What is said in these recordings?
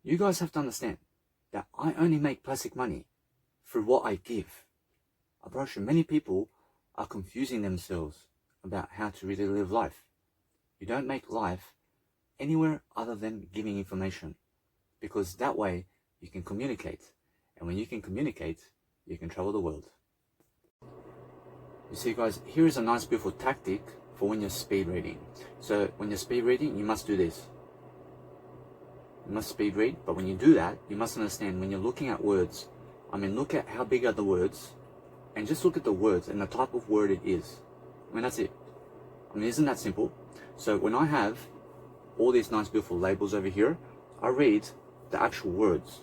You guys have to understand that I only make plastic money through what I give. I promise you, many people are confusing themselves about how to really live life. You don't make life anywhere other than giving information, because that way you can communicate, and when you can communicate, you can travel the world. You see guys, here is a nice beautiful tactic for when you're speed reading. So when you're speed reading, you must do this. You must speed read, but when you do that, you must understand when you're looking at words, look at how big are the words, and just look at the words and the type of word it is. That's it. Isn't that simple? So when I have all these nice beautiful labels over here, I read the actual words.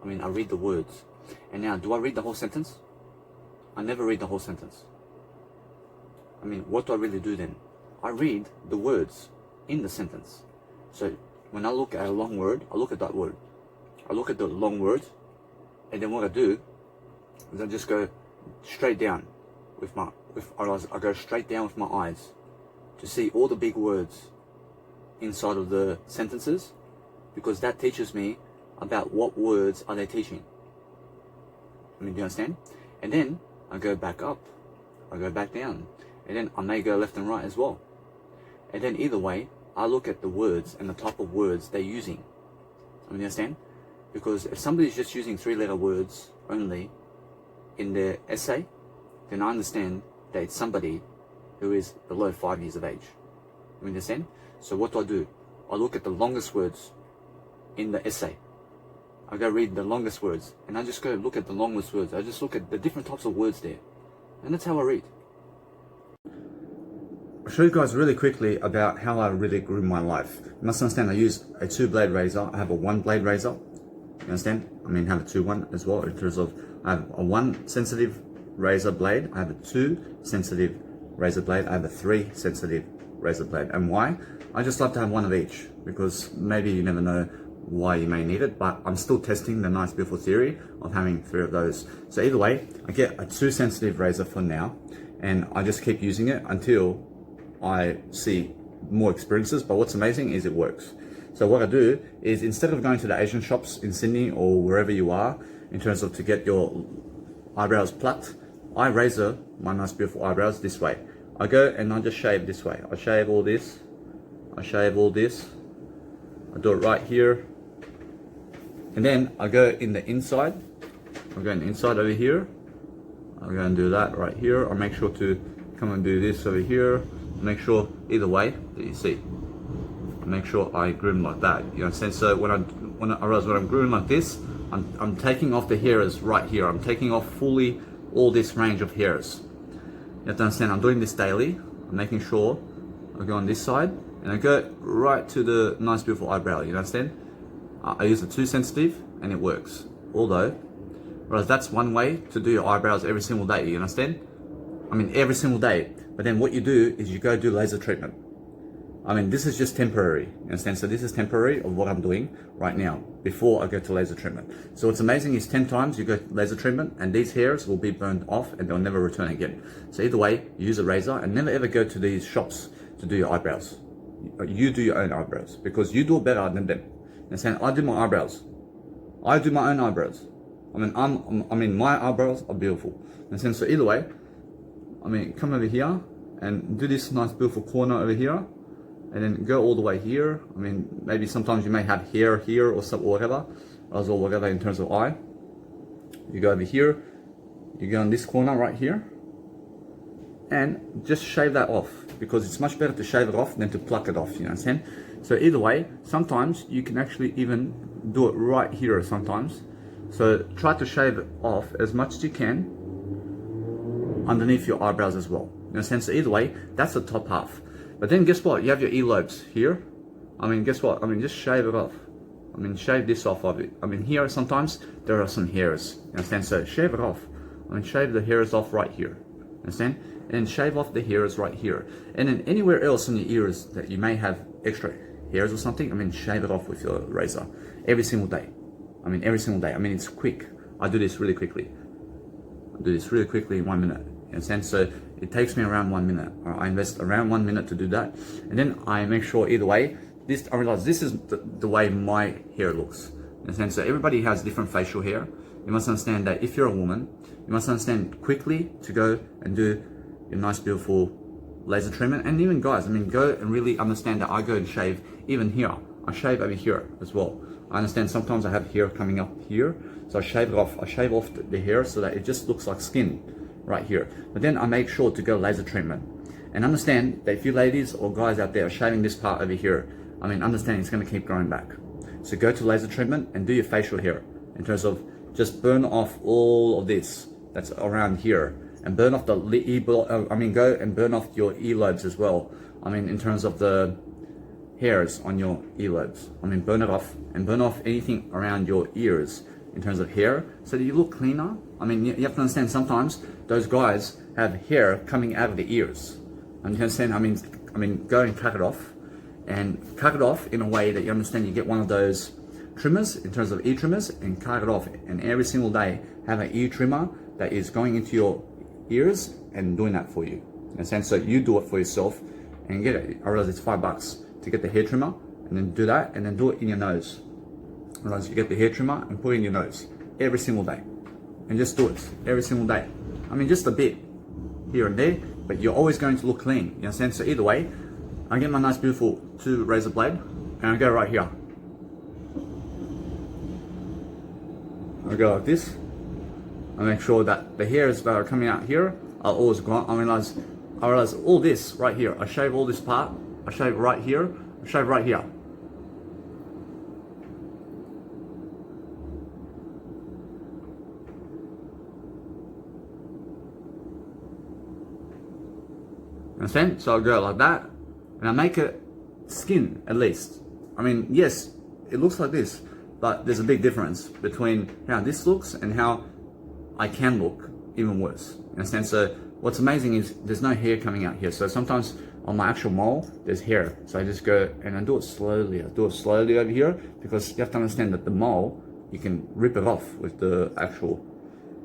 I read the words. And now, do I read the whole sentence? I never read the whole sentence. What do I really do then? I read the words in the sentence. So when I look at a long word, I look at that word. I look at the long word, and then what I do is I just go straight down I go straight down with my eyes to see all the big words inside of the sentences, because that teaches me about what words are they teaching. Do you understand? And then I go back up, I go back down, and then I may go left and right as well. And then either way, I look at the words and the type of words they're using. You understand? Because if somebody's just using 3-letter words only in their essay, then I understand that it's somebody who is below 5 years of age. You understand? So what do? I look at the longest words in the essay. I go read the longest words, and I just go look at the longest words. I just look at the different types of words there. And that's how I read. I'll show you guys really quickly about how I really grew my life. You must understand I use a 2-blade razor. I have a 1-blade razor. You understand? Have a 2-1 as well, in terms of I have a 1 sensitive razor blade, I have a 2 sensitive razor blade, I have a 3 sensitive razor blade. And why? I just love to have one of each, because maybe you never know why you may need it, but I'm still testing the nice beautiful theory of having 3 of those. So either way, I get a 2 sensitive razor for now, and I just keep using it until I see more experiences. But what's amazing is it works. So what I do is, instead of going to the Asian shops in Sydney or wherever you are, in terms of to get your eyebrows plucked, I razor my nice beautiful eyebrows this way. I go and I just shave this way. I shave all this, I shave all this, I do it right here, and then I go in the inside. I go in the inside over here, I go and do that right here. I make sure to come and do this over here. Make sure either way that you see. Make sure I groom like that. You understand? So when I'm grooming like this, I'm taking off the hairs right here. I'm taking off fully all this range of hairs. You have to understand, I'm doing this daily. I'm making sure I go on this side and I go right to the nice beautiful eyebrow. You understand? I use the 2 sensitive and it works. Although, whereas that's one way to do your eyebrows every single day. You understand? Every single day. But then what you do is you go do laser treatment. This is just temporary, you understand? So this is temporary of what I'm doing right now before I go to laser treatment. So what's amazing is 10 times you go to laser treatment and these hairs will be burned off and they'll never return again. So either way, you use a razor, and never ever go to these shops to do your eyebrows. You do your own eyebrows, because you do it better than them. You understand? I do my eyebrows. I do my own eyebrows. My eyebrows are beautiful. You understand? So either way, come over here and do this nice beautiful corner over here, and then go all the way here. Maybe sometimes you may have hair here or some, or whatever, or whatever in terms of eye. You go over here, you go on this corner right here, and just shave that off, because it's much better to shave it off than to pluck it off, you understand? So either way, sometimes you can actually even do it right here sometimes. So try to shave it off as much as you can underneath your eyebrows as well. You understand? So either way, that's the top half. But then guess what? You have your earlobes here. Guess what? Just shave it off. Shave this off of it. Here sometimes there are some hairs. You understand? So shave it off. Shave the hairs off right here. Understand? And then shave off the hairs right here. And then anywhere else in your ears that you may have extra hairs or something, shave it off with your razor. Every single day. Every single day. It's quick. I do this really quickly. I do this really quickly in 1 minute. You understand? So it takes me around 1 minute. I invest around 1 minute to do that, and then I make sure either way. I realize this is the way my hair looks. You understand? So everybody has different facial hair. You must understand that if you're a woman, you must understand quickly to go and do your nice, beautiful laser treatment. And even guys, I mean, go and really understand that I go and shave even here. I shave over here as well. I understand sometimes I have hair coming up here, so I shave it off. I shave off the hair so that it just looks like skin right here. But then I make sure to go laser treatment. And understand that if you ladies or guys out there are shaving this part over here, I mean, understand it's going to keep growing back. So go to laser treatment and do your facial hair in terms of just burn off all of this that's around here, and burn off the go and burn off your earlobes as well. I mean, in terms of the hairs on your earlobes, I mean, burn it off, and burn off anything around your ears in terms of hair, so that you look cleaner. I mean, you have to understand sometimes those guys have hair coming out of the ears. And you understand? I mean, go and cut it off, and cut it off in a way that you understand. You get one of those trimmers in terms of ear trimmers and cut it off, and every single day have an ear trimmer that is going into your ears and doing that for you. You understand? So you do it for yourself and get it. I realize it's $5 to get the hair trimmer, and then do that, and then do it in your nose. Otherwise, you get the hair trimmer and put it in your nose every single day, and just do it every single day. I mean, just a bit here and there, but you're always going to look clean. You understand? So either way, I get my nice beautiful 2 razor blade, and I go right here. I go like this. I make sure that the hairs that are coming out here are always gone. I realize all this right here. I shave all this part. I shave right here. I shave right here. Understand? So I go like that, and I make it skin at least. I mean, yes, it looks like this, but there's a big difference between how this looks and how I can look even worse. You understand? So what's amazing is there's no hair coming out here. So sometimes on my actual mole, there's hair. So I just go and I do it slowly. I do it slowly over here, because you have to understand that the mole, you can rip it off with the actual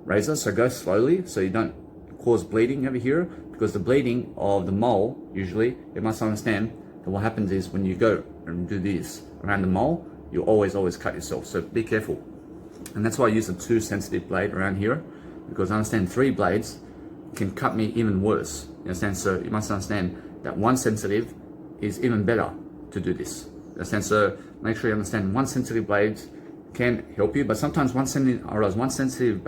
razor. So go slowly so you don't cause bleeding over here, because the bleeding of the mole, usually, you must understand that what happens is when you go and do this around the mole, you always cut yourself. So be careful. And that's why I use a 2 sensitive blade around here, because I understand 3 blades can cut me even worse. You understand? So you must understand that 1 sensitive is even better to do this. You understand? So make sure you understand 1 sensitive blade can help you, but sometimes one sensitive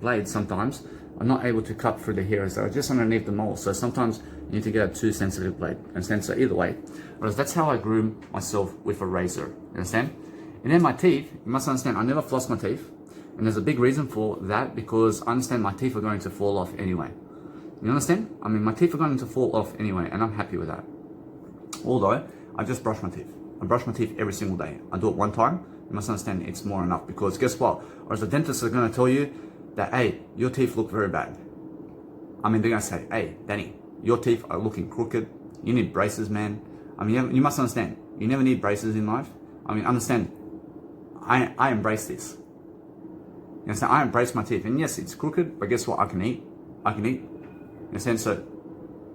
blade sometimes are not able to cut through the hairs that are just underneath the mole. So sometimes you need to get a 2 sensitive blade. Understand? So either way, that's how I groom myself with a razor. Understand? And then my teeth, you must understand, I never floss my teeth. And there's a big reason for that, because I understand my teeth are going to fall off anyway. You understand? I mean, my teeth are going to fall off anyway, and I'm happy with that. Although, I just brush my teeth. I brush my teeth every single day. I do it 1 time. You must understand it's more enough, because guess what? Or as the dentist is going to tell you that, hey, your teeth look very bad. I mean, they're going to say, hey, Danny, your teeth are looking crooked. You need braces, man. I mean, you must understand, you never need braces in life. I mean, understand, I embrace this. You understand? I embrace my teeth. And yes, it's crooked, but guess what? I can eat. I can eat. You understand? So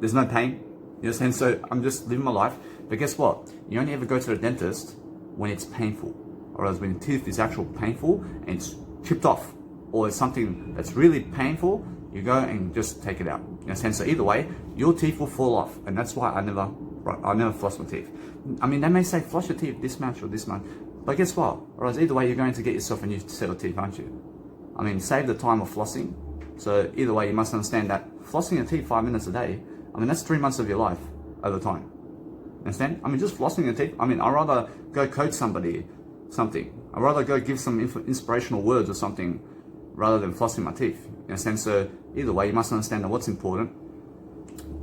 there's no pain. You understand? So I'm just living my life. But guess what? You only ever go to the dentist when it's painful. Or else when the tooth is actually painful and it's chipped off, or it's something that's really painful, you go and just take it out. You understand? So either way, your teeth will fall off. And that's why I never floss my teeth. I mean, they may say floss your teeth this much or this much. But guess what? Or else either way, you're going to get yourself a new set of teeth, aren't you? I mean, save the time of flossing. So either way, you must understand that flossing your teeth 5 minutes a day, I mean, that's 3 months of your life over time. Understand? I mean, just flossing your teeth. I mean, I'd rather go coach somebody something. I'd rather go give some inspirational words or something rather than flossing my teeth. You understand? So either way, you must understand that what's important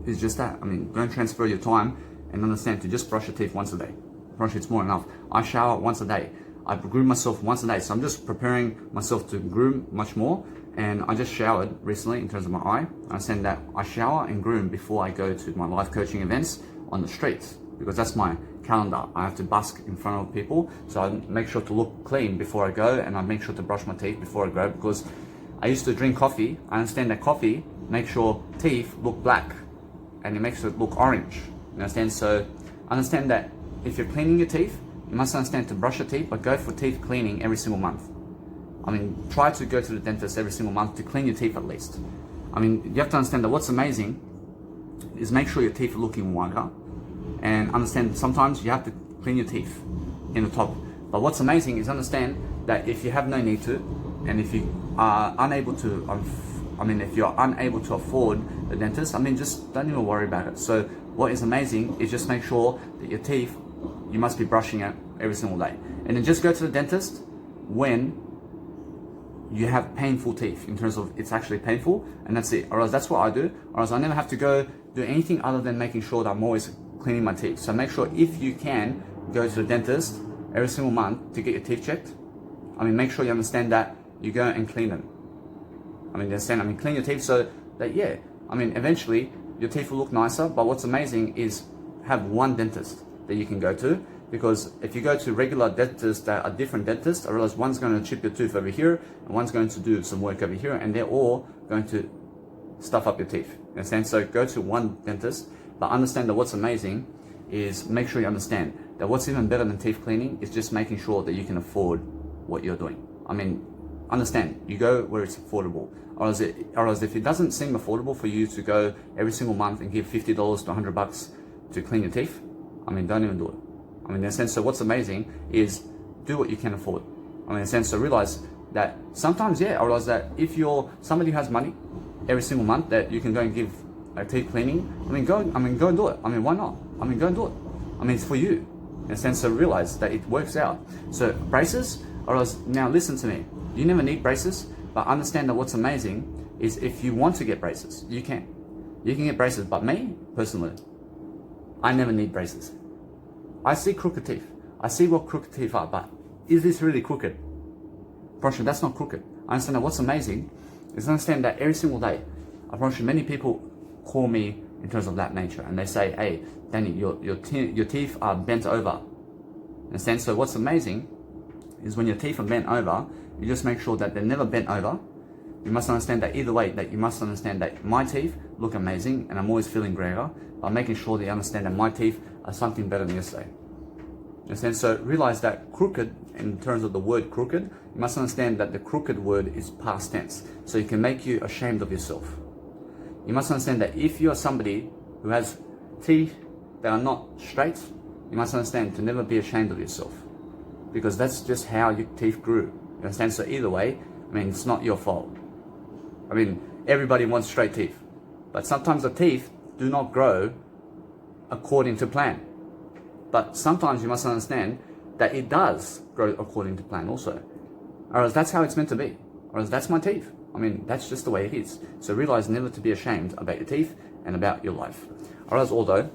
is just that. I mean, don't transfer your time, and understand to just brush your teeth once a day. Brush, it's more enough. I shower once a day. I groom myself once a day. So I'm just preparing myself to groom much more. And I just showered recently in terms of my eye. I understand that I shower and groom before I go to my life coaching events on the streets, because that's my calendar. I have to busk in front of people. So I make sure to look clean before I go, and I make sure to brush my teeth before I go, because I used to drink coffee. I understand that coffee makes your teeth look black and it makes it look orange. You understand? So I understand that if you're cleaning your teeth, you must understand to brush your teeth, but go for teeth cleaning every single month. I mean, try to go to the dentist every single month to clean your teeth at least. I mean, you have to understand that what's amazing is make sure your teeth are looking whiter, and understand sometimes you have to clean your teeth in the top. But what's amazing is understand that if you have no need to, and if you are unable to, if you're unable to afford the dentist, just don't even worry about it. So what is amazing is just make sure that your teeth, you must be brushing it every single day. And then just go to the dentist when you have painful teeth, in terms of it's actually painful, and that's it. Or else that's what I do, or else I never have to go do anything other than making sure that I'm always cleaning my teeth. So make sure if you can go to the dentist every single month to get your teeth checked. Make sure you understand that you go and clean them. Clean your teeth so that, eventually your teeth will look nicer. But what's amazing is have one dentist that you can go to, because if you go to regular dentists that are different dentists, I realize one's going to chip your tooth over here and one's going to do some work over here, and they're all going to stuff up your teeth. You understand? So go to one dentist, but understand that what's amazing is make sure you understand that what's even better than teeth cleaning is just making sure that you can afford what you're doing. Understand, you go where it's affordable. Or else if it doesn't seem affordable for you to go every single month and give $50 to $100 to clean your teeth, don't even do it. In a sense, so what's amazing is do what you can afford. In a sense, so realize that sometimes, I realize that if you're somebody who has money every single month that you can go and give a teeth cleaning, go and do it. Why not? Go and do it. It's for you. In a sense, so realize that it works out. So braces, or else, now listen to me. You never need braces, but understand that what's amazing is if you want to get braces, you can. You can get braces, but me, personally, I never need braces. I see crooked teeth. I see what crooked teeth are, but is this really crooked? Promise you, that's not crooked. I understand that what's amazing is understand that every single day, I promise you, many people call me in terms of that nature, and they say, hey, Danny, your teeth are bent over. Understand? So what's amazing is when your teeth are bent over, you just make sure that they're never bent over. You must understand that either way, that you must understand that my teeth look amazing and I'm always feeling greater, by making sure that you understand that my teeth are something better than yesterday. Understand? So realize that crooked, in terms of the word crooked, you must understand that the crooked word is past tense. So it can make you ashamed of yourself. You must understand that if you are somebody who has teeth that are not straight, you must understand to never be ashamed of yourself, because that's just how your teeth grew. You understand? So either way, it's not your fault. Everybody wants straight teeth, but sometimes the teeth do not grow according to plan. But sometimes you must understand that it does grow according to plan also. Or else that's how it's meant to be. Or else that's my teeth. That's just the way it is. So realize never to be ashamed about your teeth and about your life. Or else, although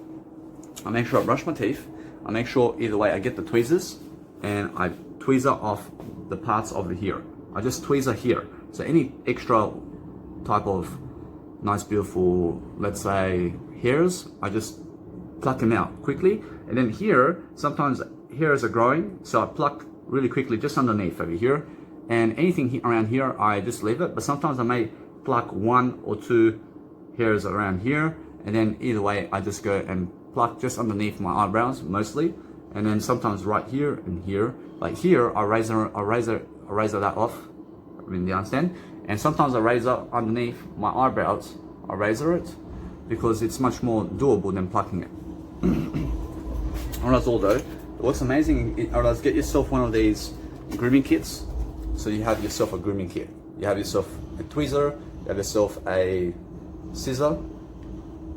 I make sure I brush my teeth, I make sure either way I get the tweezers and I tweezer off the parts over here. I just tweezer here. So any extra type of nice, beautiful, let's say, hairs, I just pluck them out quickly. And then here, sometimes hairs are growing, so I pluck really quickly just underneath over here. And anything around here, I just leave it. But sometimes I may pluck 1 or 2 hairs around here. And then either way, I just go and pluck just underneath my eyebrows, mostly. And then sometimes right here and here. Like here, I razor that off. Do you understand? And sometimes I razor underneath my eyebrows. I razor it because it's much more doable than plucking it. Alright, although what's amazing, alright, get yourself one of these grooming kits. So you have yourself a grooming kit. You have yourself a tweezer, you have yourself a scissor,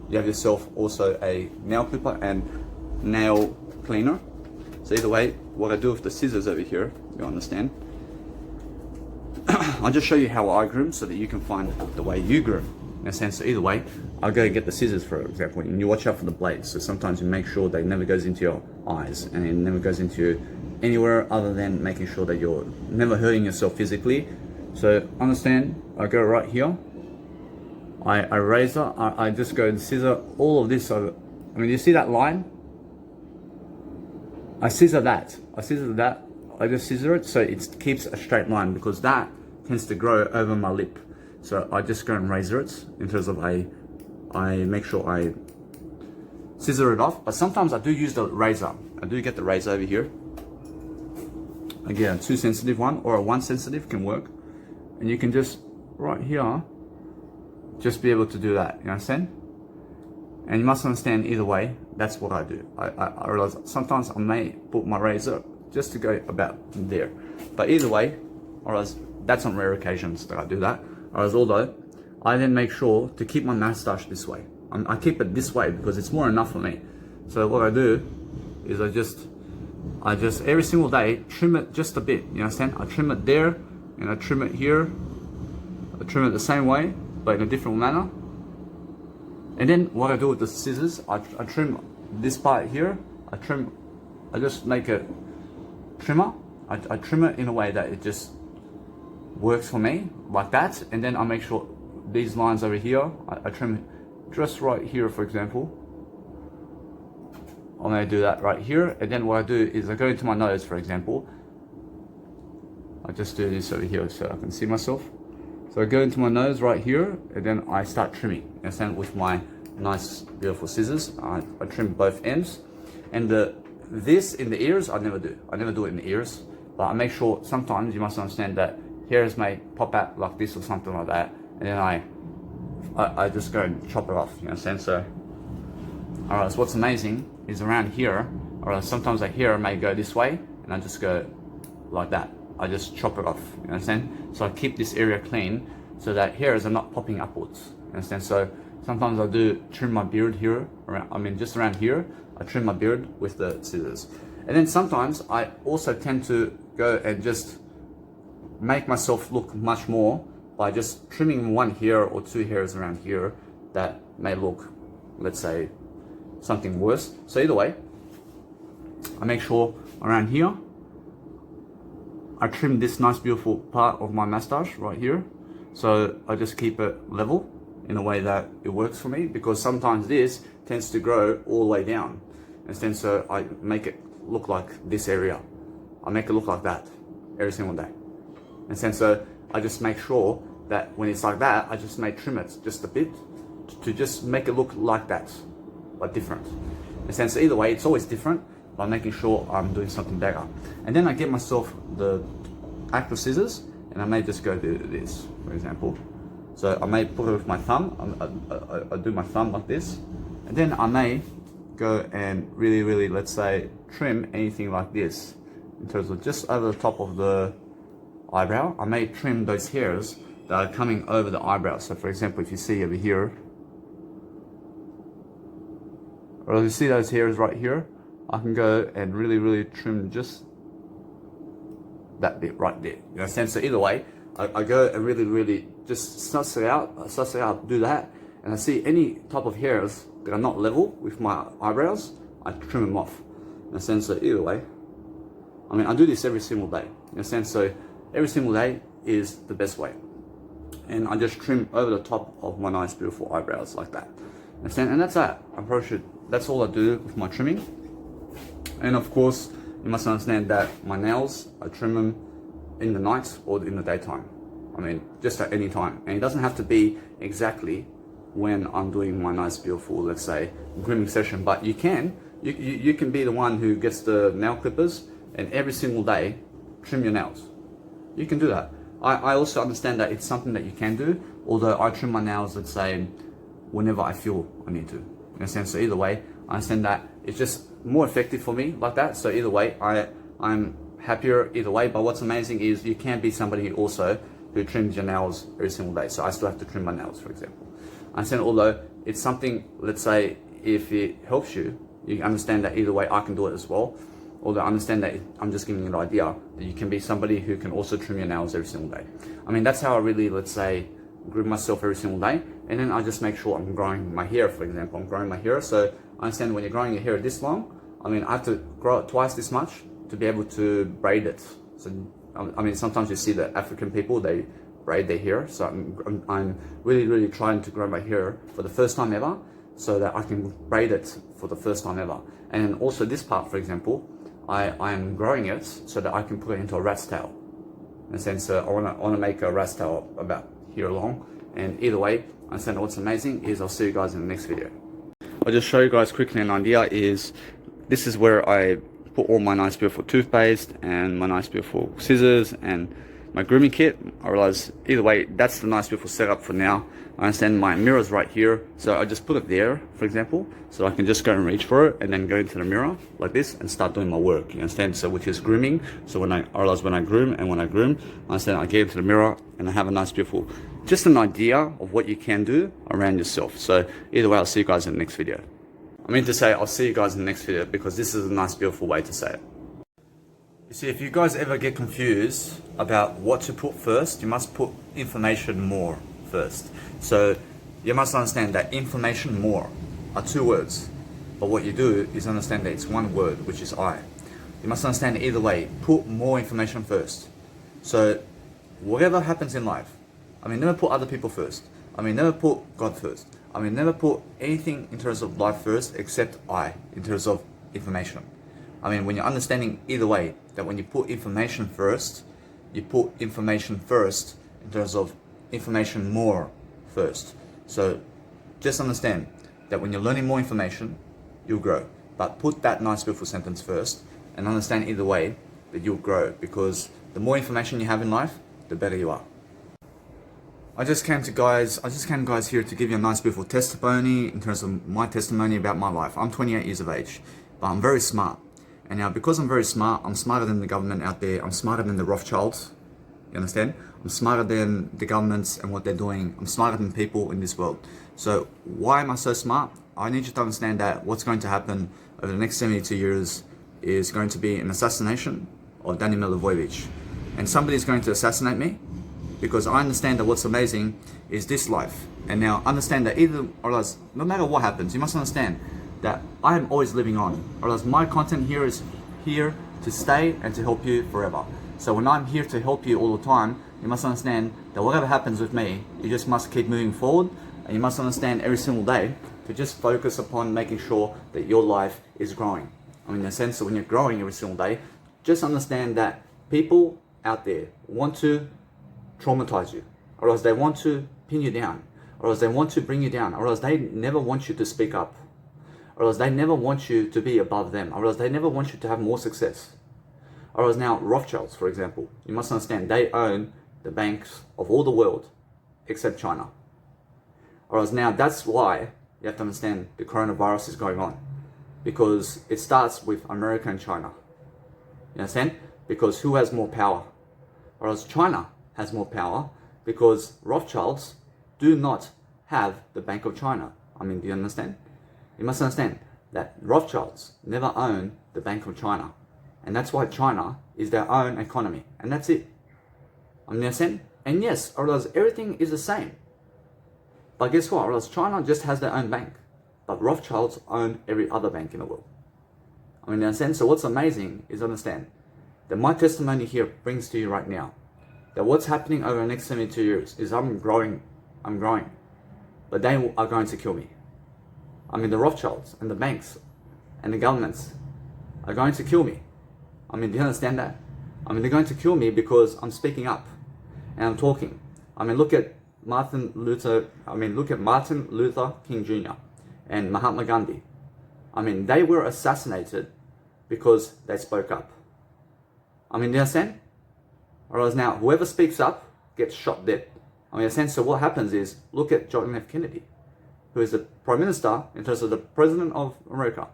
you have yourself also a nail clipper and nail cleaner. So either way, what I do with the scissors over here, you understand, I'll just show you how I groom so that you can find the way you groom. In a sense, so either way, I'll go and get the scissors, for example, and you watch out for the blades. So sometimes you make sure they never goes into your eyes and it never goes into anywhere other than making sure that you're never hurting yourself physically. So understand, I go right here, I razor, I just go and scissor all of this over. You see that line? I scissor that, I just scissor it so it keeps a straight line, because that tends to grow over my lip. So I just go and razor it in terms of I make sure I scissor it off. But sometimes I do use the razor. I do get the razor over here. again, a 2 sensitive one or a 1 sensitive can work. And you can just, right here, just be able to do that, you understand? And you must understand either way, that's what I do. I realize sometimes I may put my razor just to go about there. But either way, that's on rare occasions that I do that. Although, I then make sure to keep my moustache this way. I keep it this way because it's more enough for me. So what I do is I just every single day trim it just a bit, you understand? I trim it there and I trim it here. I trim it the same way but in a different manner. And then what I do with the scissors, I trim this part here. I just make a trimmer. I trim it in a way that it just works for me like that. And then I make sure these lines over here, I trim just right here, for example. I'm going to do that right here. And then what I do is I go into my nose, for example. I just do this over here so I can see myself. So I go into my nose right here, and then I start trimming. You understand? With my nice, beautiful scissors, I trim both ends. And this in the ears, I never do. I never do it in the ears. But I make sure sometimes you must understand that hairs may pop out like this or something like that. And then I just go and chop it off. You understand? So, alright, so what's amazing is around here, or sometimes a hair may go this way, and I just go like that. I just chop it off, you understand? So I keep this area clean so that hairs are not popping upwards, you understand? So sometimes I do trim my beard here, just around here, I trim my beard with the scissors. And then sometimes I also tend to go and just make myself look much more by just trimming one hair or 2 hairs around here that may look, let's say, something worse. So either way, I make sure around here I trim this nice beautiful part of my mustache right here. So I just keep it level in a way that it works for me, because sometimes this tends to grow all the way down. And so I make it look like this area. I make it look like that every single day. And so I just make sure that when it's like that, I just may trim it just a bit to just make it look like that, but different. And so either way, it's always different by making sure I'm doing something better. And then I get myself the actual scissors, and I may just go do this, for example. So I may put it with my thumb. I do my thumb like this, and then I may go and really, let's say, trim anything like this in terms of just over the top of the eyebrow. I may trim those hairs that are coming over the eyebrow. So for example, if you see over here, or you see those hairs right here, I can go and really trim just that bit right there. You understand? So either way, I go and really just suss it out, do that, and I see any type of hairs that are not level with my eyebrows, I trim them off. You understand? So either way, I do this every single day. You understand? So every single day is the best way. And I just trim over the top of my nice beautiful eyebrows like that. Understand? And that's that. That's all I do with my trimming. And of course, you must understand that my nails, I trim them in the night or in the daytime. Just at any time. And it doesn't have to be exactly when I'm doing my nice, beautiful, let's say, grooming session. But you can be the one who gets the nail clippers and every single day trim your nails. You can do that. I also understand that it's something that you can do, although I trim my nails, let's say, whenever I feel I need to. In a sense, so either way, I understand that it's just more effective for me like that. So either way, I'm happier either way. But what's amazing is you can be somebody also who trims your nails every single day. So I still have to trim my nails, for example. I understand, although it's something, let's say, if it helps you, you understand that either way I can do it as well. Although I understand that I'm just giving you an idea that you can be somebody who can also trim your nails every single day. That's how I really, let's say, groom myself every single day. And then I just make sure I'm growing my hair, for example. I'm growing my hair. So I understand when you're growing your hair this long, I have to grow it twice this much to be able to braid it. So, sometimes you see the African people, they braid their hair. So I'm really trying to grow my hair for the first time ever so that I can braid it for the first time ever. And also this part, for example, I am growing it so that I can put it into a rat's tail. In a sense, I want to make a rat's tail about here long. And either way, I understand what's amazing is I'll see you guys in the next video. I'll just show you guys quickly an idea is, this is where I put all my nice beautiful toothpaste and my nice beautiful scissors and my grooming kit. I realized either way, that's the nice beautiful setup for now. I understand my mirror's right here, so I just put it there, for example, so I can just go and reach for it and then go into the mirror like this and start doing my work, you understand? So which is grooming. So I realize when I groom, I understand I get into the mirror and I have a nice beautiful, just an idea of what you can do around yourself. So either way, I'll see you guys in the next video. I mean to say I'll see you guys in the next video because this is a nice beautiful way to say it. You see, if you guys ever get confused about what to put first, you must put information more first. So you must understand that information more are two words, but what you do is understand that it's one word, which is I. You must understand either way, put more information first. So whatever happens in life, I mean, never put other people first. I mean, never put God first. I mean, never put anything in terms of life first except I, in terms of information. I mean, when you're understanding either way, that when you put information first, you put information first in terms of information more first. So just understand that when you're learning more information, you'll grow. But put that nice beautiful sentence first and understand either way that you'll grow, because the more information you have in life, the better you are. I just came guys here to give you a nice beautiful testimony in terms of my testimony about my life. I'm 28 years of age, but I'm very smart. And now because I'm very smart, I'm smarter than the government out there. I'm smarter than the Rothschilds. You understand? I'm smarter than the governments and what they're doing. I'm smarter than people in this world. So why am I so smart? I need you to understand that what's going to happen over the next 72 years is going to be an assassination of Danny Milivojevic. And somebody's going to assassinate me because I understand that what's amazing is this life. And now understand that either or else, no matter what happens, you must understand that I am always living on, or else my content here is here to stay and to help you forever. So when I'm here to help you all the time, you must understand that whatever happens with me, you just must keep moving forward, and you must understand every single day to just focus upon making sure that your life is growing. I mean, in a sense that when you're growing every single day, just understand that people out there want to traumatize you, or else they want to pin you down, or else they want to bring you down, or else they never want you to speak up, or else they never want you to be above them, or else they never want you to have more success. Or else now Rothschilds, for example, you must understand they own the banks of all the world except China. Or else now that's why you have to understand the coronavirus is going on, because it starts with America and China. You understand? Because who has more power? Or else China has more power because Rothschilds do not have the Bank of China. I mean, do you understand? You must understand that Rothschilds never own the Bank of China. And that's why China is their own economy. And that's it. I mean, you understand? And yes, or else everything is the same. But guess what? Or else China just has their own bank. But Rothschilds own every other bank in the world. I mean, you understand? So what's amazing is understand that my testimony here brings to you right now that what's happening over the next 72 years is I'm growing. But they are going to kill me. I mean, the Rothschilds and the banks and the governments are going to kill me. I mean, do you understand that? I mean, they're going to kill me because I'm speaking up and I'm talking. I mean, look at Martin Luther King Jr. and Mahatma Gandhi. I mean, they were assassinated because they spoke up. I mean, do you understand? Or else now, whoever speaks up gets shot dead. I mean, in a sense, so what happens is, look at John F. Kennedy, who is the Prime Minister in terms of the President of America.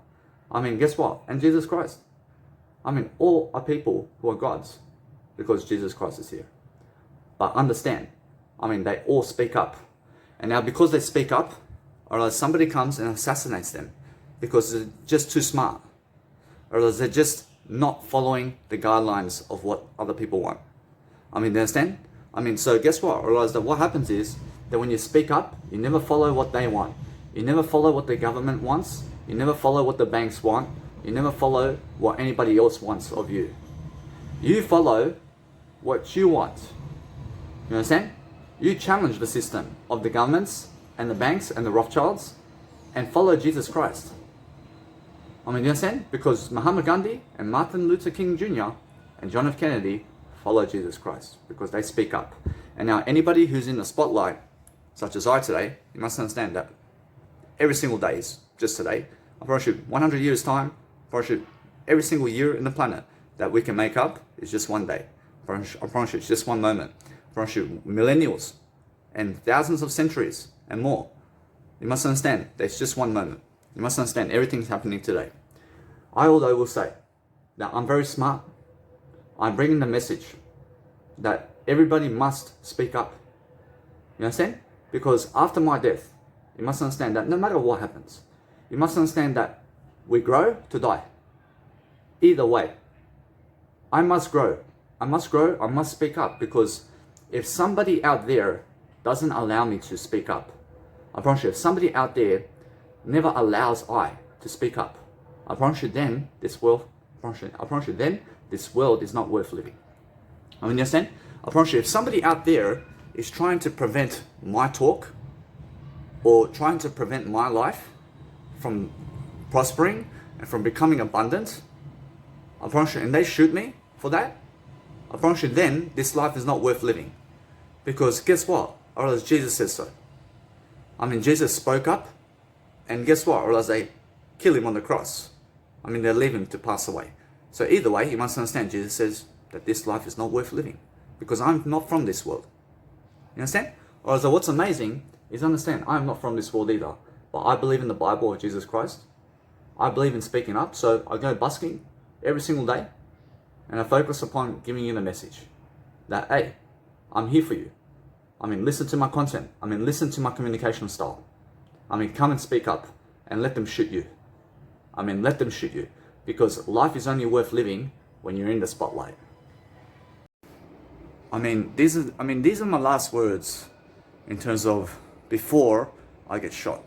I mean, guess what? And Jesus Christ. I mean, all are people who are gods because Jesus Christ is here. But understand, I mean, they all speak up. And now because they speak up, or else somebody comes and assassinates them because they're just too smart. Or else they're just not following the guidelines of what other people want. I mean, do you understand? I mean, so guess what? Or else that what happens is that when you speak up, you never follow what they want. You never follow what the government wants. You never follow what the banks want. You never follow what anybody else wants of you. You follow what you want. You understand? You challenge the system of the governments and the banks and the Rothschilds and follow Jesus Christ. I mean, you understand? Because Mahatma Gandhi and Martin Luther King Jr. and John F. Kennedy follow Jesus Christ because they speak up. And now anybody who's in the spotlight, such as I today, you must understand that every single day is just today. I'll probably shoot 100 years time, probably shoot every single year in the planet that we can make up is just one day. I promise you, it's just one moment. I promise you, millennials and thousands of centuries and more. You must understand that it's just one moment. You must understand everything's happening today. I, although, will say that I'm very smart. I'm bringing the message that everybody must speak up. You understand? Because after my death, you must understand that no matter what happens, you must understand that we grow to die. Either way, I must grow. I must speak up, because if somebody out there doesn't allow me to speak up, I promise you, if somebody out there never allows I to speak up, I promise you then this world, I promise you then this world is not worth living. I mean, you understand? I promise you, if somebody out there is trying to prevent my talk or trying to prevent my life from prospering and from becoming abundant, I promise you, and they shoot me for that, I promise you then this life is not worth living. Because guess what? Or else Jesus says so. I mean, Jesus spoke up, and guess what? Or else they kill him on the cross. I mean, they leave him to pass away. So either way, you must understand, Jesus says that this life is not worth living, because I'm not from this world. You understand? Or else what's amazing is, understand, I'm not from this world either, but I believe in the Bible of Jesus Christ. I believe in speaking up, so I go busking every single day, and I focus upon giving you the message that, hey, I'm here for you. I mean, listen to my content. I mean, listen to my communication style. I mean, come and speak up and let them shoot you. I mean, let them shoot you, because life is only worth living when you're in the spotlight. I mean, these are my last words in terms of before I get shot.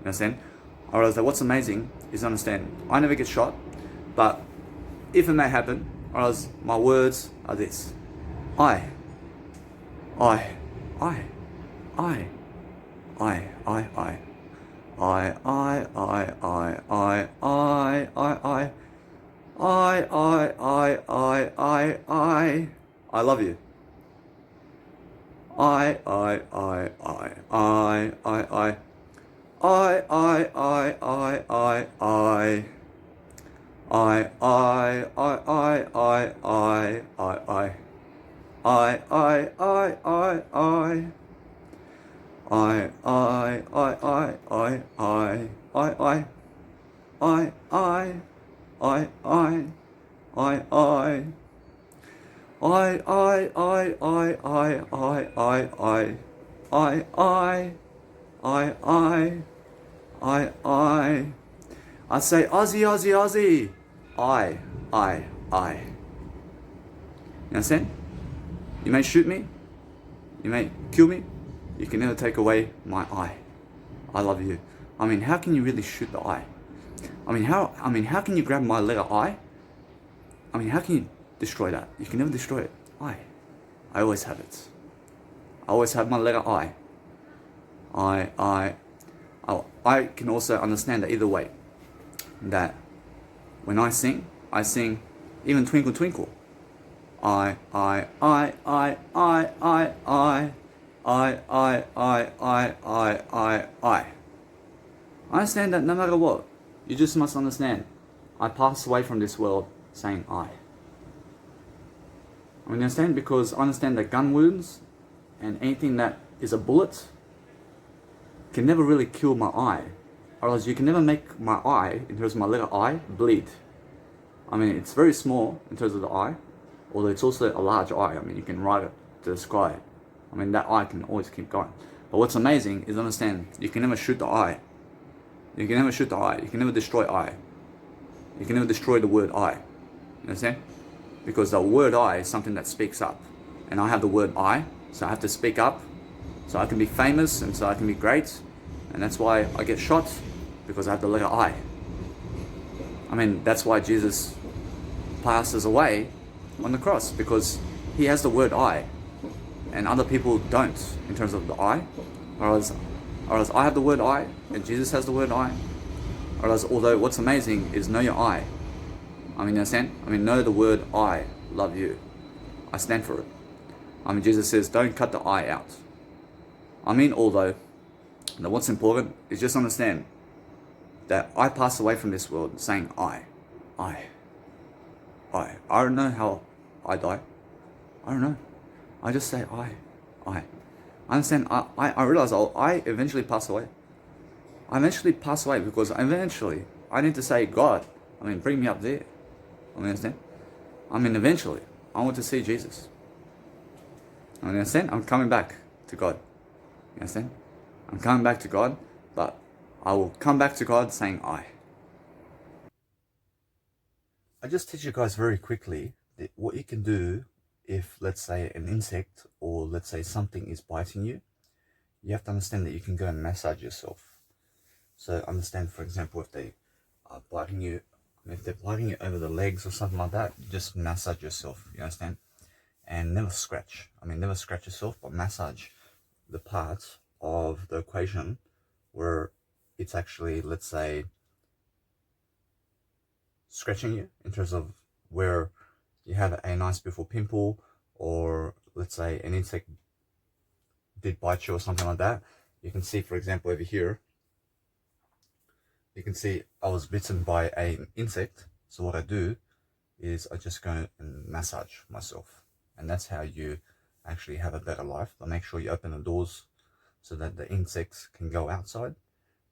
You understand? Or else what's amazing is, understand, I never get shot, but if it may happen, or else my words are this: I, I, I, I, I, I, I. I love you. I say Aussie, Aussie, Aussie. I. You understand? You may shoot me, you may kill me, you can never take away my I. I love you. I mean, how can you really shoot the I? I mean, how can you grab my letter I? I mean, how can you destroy that? You can never destroy it. I always have it. I always have my letter I. I can also understand that either way. That when I sing even Twinkle Twinkle. I understand that no matter what, you just must understand, I pass away from this world saying I. I mean, understand, because I understand that gun wounds and anything that is a bullet can never really kill my eye, or else you can never make my eye, in terms of my letter I, bleed. I mean, it's very small in terms of the eye, although it's also a large eye. I mean, you can write it to the sky. I mean, that eye can always keep going. But what's amazing is, understand, you can never shoot the eye. You can never shoot the eye. You can never destroy I. You can never destroy the word I. You understand? Because the word I is something that speaks up. And I have the word I, so I have to speak up, so I can be famous and so I can be great. And that's why I get shot, because I have the letter I. I mean, that's why Jesus passes away on the cross, because he has the word I, and other people don't, in terms of the I. Or else I have the word I, and Jesus has the word I. Or else, although what's amazing is, know your I. I mean, you understand? I mean, know the word I love you. I stand for it. I mean, Jesus says, don't cut the I out. I mean, although, what's important is just understand that I pass away from this world saying I. I don't know how I die. I don't know. I just say I. I understand. I realize I eventually pass away. I eventually pass away because eventually I need to say, God, bring me up there. Understand? Eventually I want to see Jesus. Understand? I'm coming back to God. You understand? I'm coming back to God, but I will come back to God saying I just teach you guys very quickly that what you can do if, let's say, an insect or let's say something is biting you, you have to understand that you can go and massage yourself. So understand, for example, if they are biting you, if they're biting you over the legs or something like that, just massage yourself, you understand? And never scratch. Never scratch yourself, but massage the parts of the equation where it's actually, let's say, scratching you in terms of where you have a nice beautiful pimple, or let's say an insect did bite you or something like that. You can see, for example, over here, you can see I was bitten by an insect. So what I do is I just go and massage myself, and that's how you actually have a better life. But make sure you open the doors so that the insects can go outside,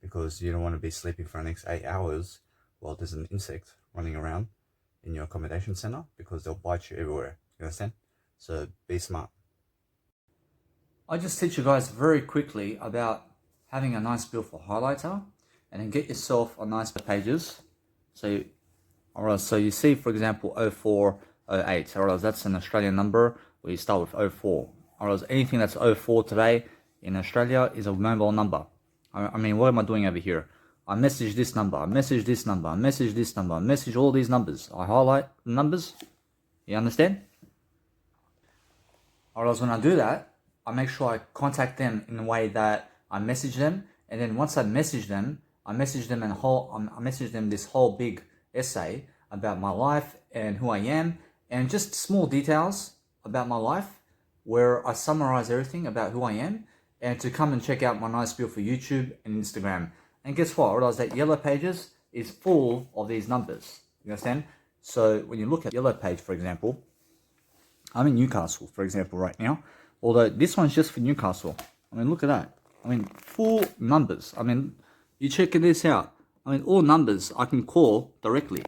because you don't want to be sleeping for the next 8 hours while there's an insect running around in your accommodation center, because they'll bite you everywhere. You understand? So be smart. I just teach you guys very quickly about having a nice beautiful highlighter, and then get yourself a nice pages. So alright, so you see, for example, 0408. Alright, that's an Australian number where you start with 04. Alright, anything that's 04 today in Australia is a mobile number. What am I doing over here? I message this number, I message this number, I message this number, I message all these numbers. I highlight the numbers. You understand? Alright, when I do that, I make sure I contact them in a way that I message them, and then once I message them, I message them this whole big essay about my life and who I am, and just small details about my life where I summarize everything about who I am, and to come and check out my nice beautiful YouTube and Instagram. And guess what? I realize that Yellow Pages is full of these numbers. You understand? So when you look at Yellow Page, for example, I'm in Newcastle, for example, right now. Although this one's just for Newcastle. Look at that. Full numbers. You checking this out. All numbers I can call directly.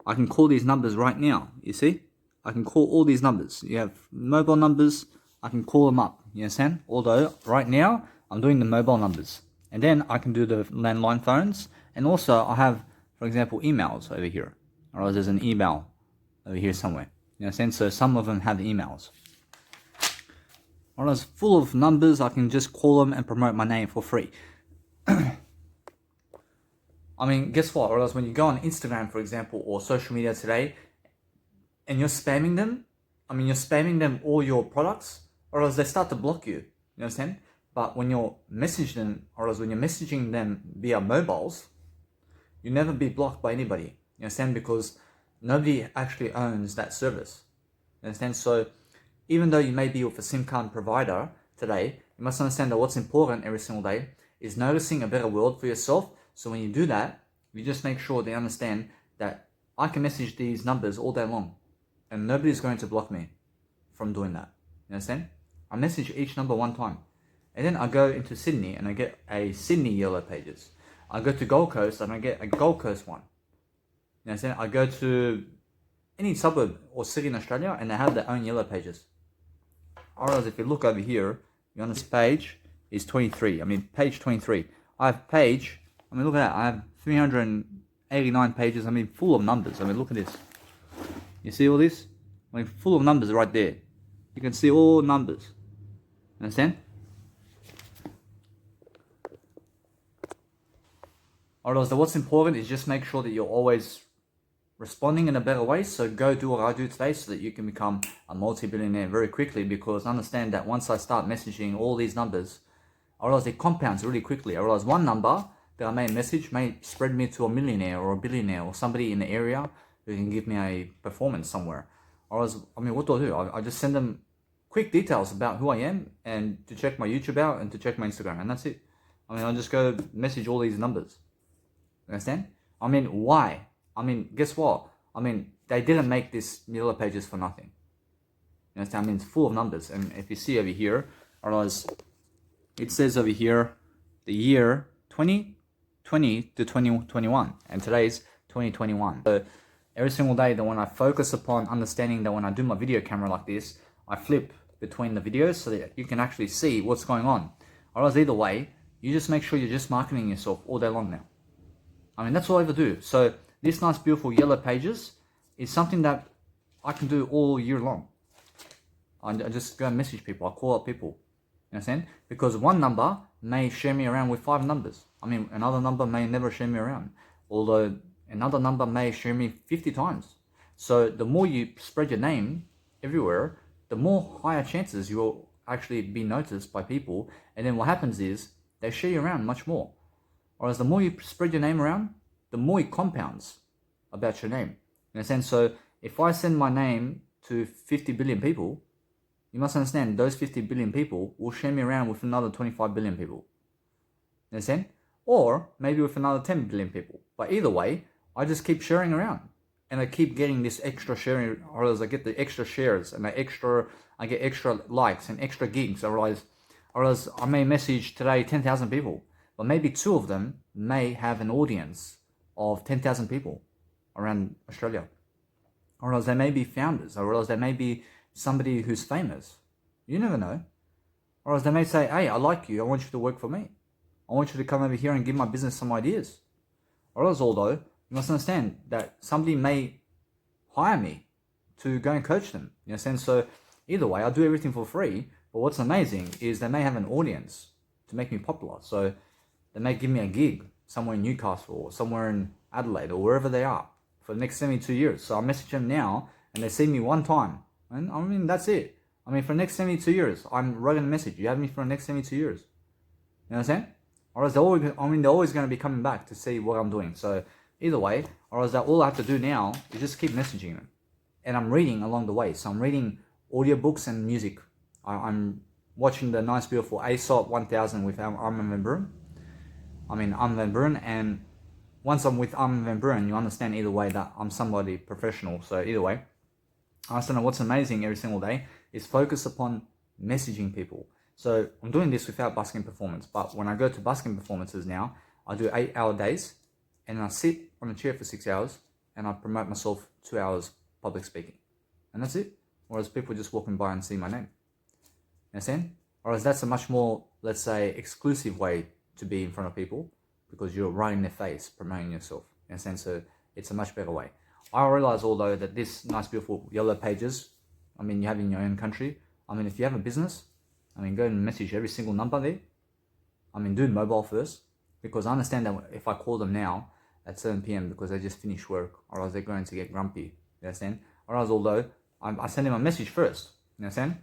I can call these numbers right now. You see? I can call all these numbers. You have mobile numbers. I can call them up. You understand? Although right now I'm doing the mobile numbers, and then I can do the landline phones, and also I have, for example, emails over here. Or there's an email over here somewhere. You understand? So some of them have emails. Or it's full of numbers. I can just call them and promote my name for free. Guess what? Or else when you go on Instagram, for example, or social media today, and you're spamming them, you're spamming them all your products, or else they start to block you. You understand? But when you're messaging them, or else when you're messaging them via mobiles, you never be blocked by anybody. You understand? Because nobody actually owns that service. You understand? So even though you may be with a SIM card provider today, you must understand that what's important every single day is noticing a better world for yourself. So when you do that, you just make sure they understand that I can message these numbers all day long, and nobody's going to block me from doing that. You understand? I message each number one time, and then I go into Sydney and I get a Sydney Yellow Pages. I go to Gold Coast and I get a Gold Coast one. You understand? I go to any suburb or city in Australia and they have their own Yellow Pages. Or if you look over here, you're on this page is 23. Page 23. I have page. Look at that. I have 389 pages. Full of numbers. Look at this. You see all this? Full of numbers right there. You can see all numbers. Understand? Alright, so what's important is just make sure that you're always responding in a better way. So go do what I do today so that you can become a multi-billionaire very quickly, because understand that once I start messaging all these numbers, I realize it compounds really quickly. I realize one number that I may message may spread me to a millionaire or a billionaire or somebody in the area who can give me a performance somewhere. Or else, what do? I just send them quick details about who I am and to check my YouTube out and to check my Instagram, and that's it. I just go message all these numbers. Understand? Why? Guess what? I mean, they didn't make this yellow pages for nothing. You understand? I mean, it's full of numbers. And if you see over here, otherwise, it says over here, the year 2020 to 2021. And today's 2021. So every single day that when I focus upon understanding that when I do my video camera like this, I flip between the videos so that you can actually see what's going on. Otherwise, either way, you just make sure you're just marketing yourself all day long now. I mean, that's all I ever do. So this nice, beautiful yellow pages is something that I can do all year long. I just go and message people. I call up people. You understand? Because one number may share me around with 5 numbers. I mean, another number may never share me around. Although another number may share me 50 times. So the more you spread your name everywhere, the more higher chances you will actually be noticed by people. And then what happens is they share you around much more. Whereas the more you spread your name around, the more it compounds about your name. In a sense, so if I send my name to 50 billion people, you must understand those 50 billion people will share me around with another 25 billion people. You understand? Or maybe with another 10 billion people. But either way, I just keep sharing around. And I keep getting this extra sharing, or else I get the extra shares and I get extra likes and extra gigs. Or else I may message today 10,000 people, but maybe 2 of them may have an audience of 10,000 people around Australia. Or else they may be founders, or else they may be somebody who's famous. You never know. Or else they may say, hey, I like you, I want you to work for me. I want you to come over here and give my business some ideas. Or else, although, you must understand that somebody may hire me to go and coach them. You understand? So either way, I do everything for free. But what's amazing is they may have an audience to make me popular. So they may give me a gig somewhere in Newcastle or somewhere in Adelaide or wherever they are for the next 72 years. So I message them now and they see me one time. And I mean, that's it. I mean, for the next 72 years, I'm writing a message. You have me for the next 72 years. You understand? Or else they're always going to be coming back to see what I'm doing. So either way, or else all I have to do now is just keep messaging them. And I'm reading along the way. So I'm reading audiobooks and music. I'm watching the nice, beautiful ASOP 1000 with Armin van Buuren. Armin van Buuren. And once I'm with Armin van Buuren, you understand either way that I'm somebody professional. So either way, I understand what's amazing every single day is focus upon messaging people. So I'm doing this without busking performance. But when I go to busking performances now, I do 8-hour days. And I sit on a chair for 6 hours and I promote myself 2 hours public speaking. And that's it. Whereas people just walking by and see my name. Understand? Whereas that's a much more, let's say, exclusive way to be in front of people because you're right in their face promoting yourself. Understand? So it's a much better way. I realize, although, that this nice, beautiful yellow pages, you have in your own country. If you have a business, go and message every single number there. Do mobile first because I understand that if I call them now, at 7 p.m. because they just finished work, or else they're going to get grumpy. You understand? Or else, although I send them a message first. You understand?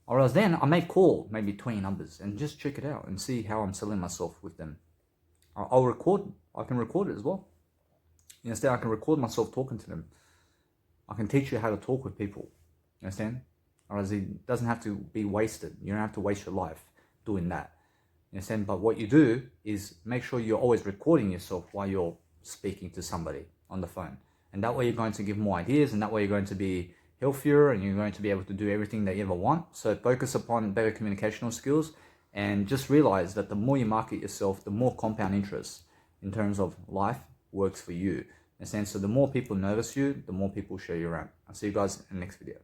Or else then I may call maybe 20 numbers and just check it out and see how I'm selling myself with them. I'll record. I can record it as well. You understand? I can record myself talking to them. I can teach you how to talk with people. You understand? Or else it doesn't have to be wasted. You don't have to waste your life doing that. You understand? But what you do is make sure you're always recording yourself while you're speaking to somebody on the phone. And that way you're going to give more ideas, and that way you're going to be healthier and you're going to be able to do everything that you ever want. So focus upon better communicational skills and just realize that the more you market yourself, the more compound interest in terms of life works for you. In a sense, so the more people notice you, the more people share you around. I'll see you guys in the next video.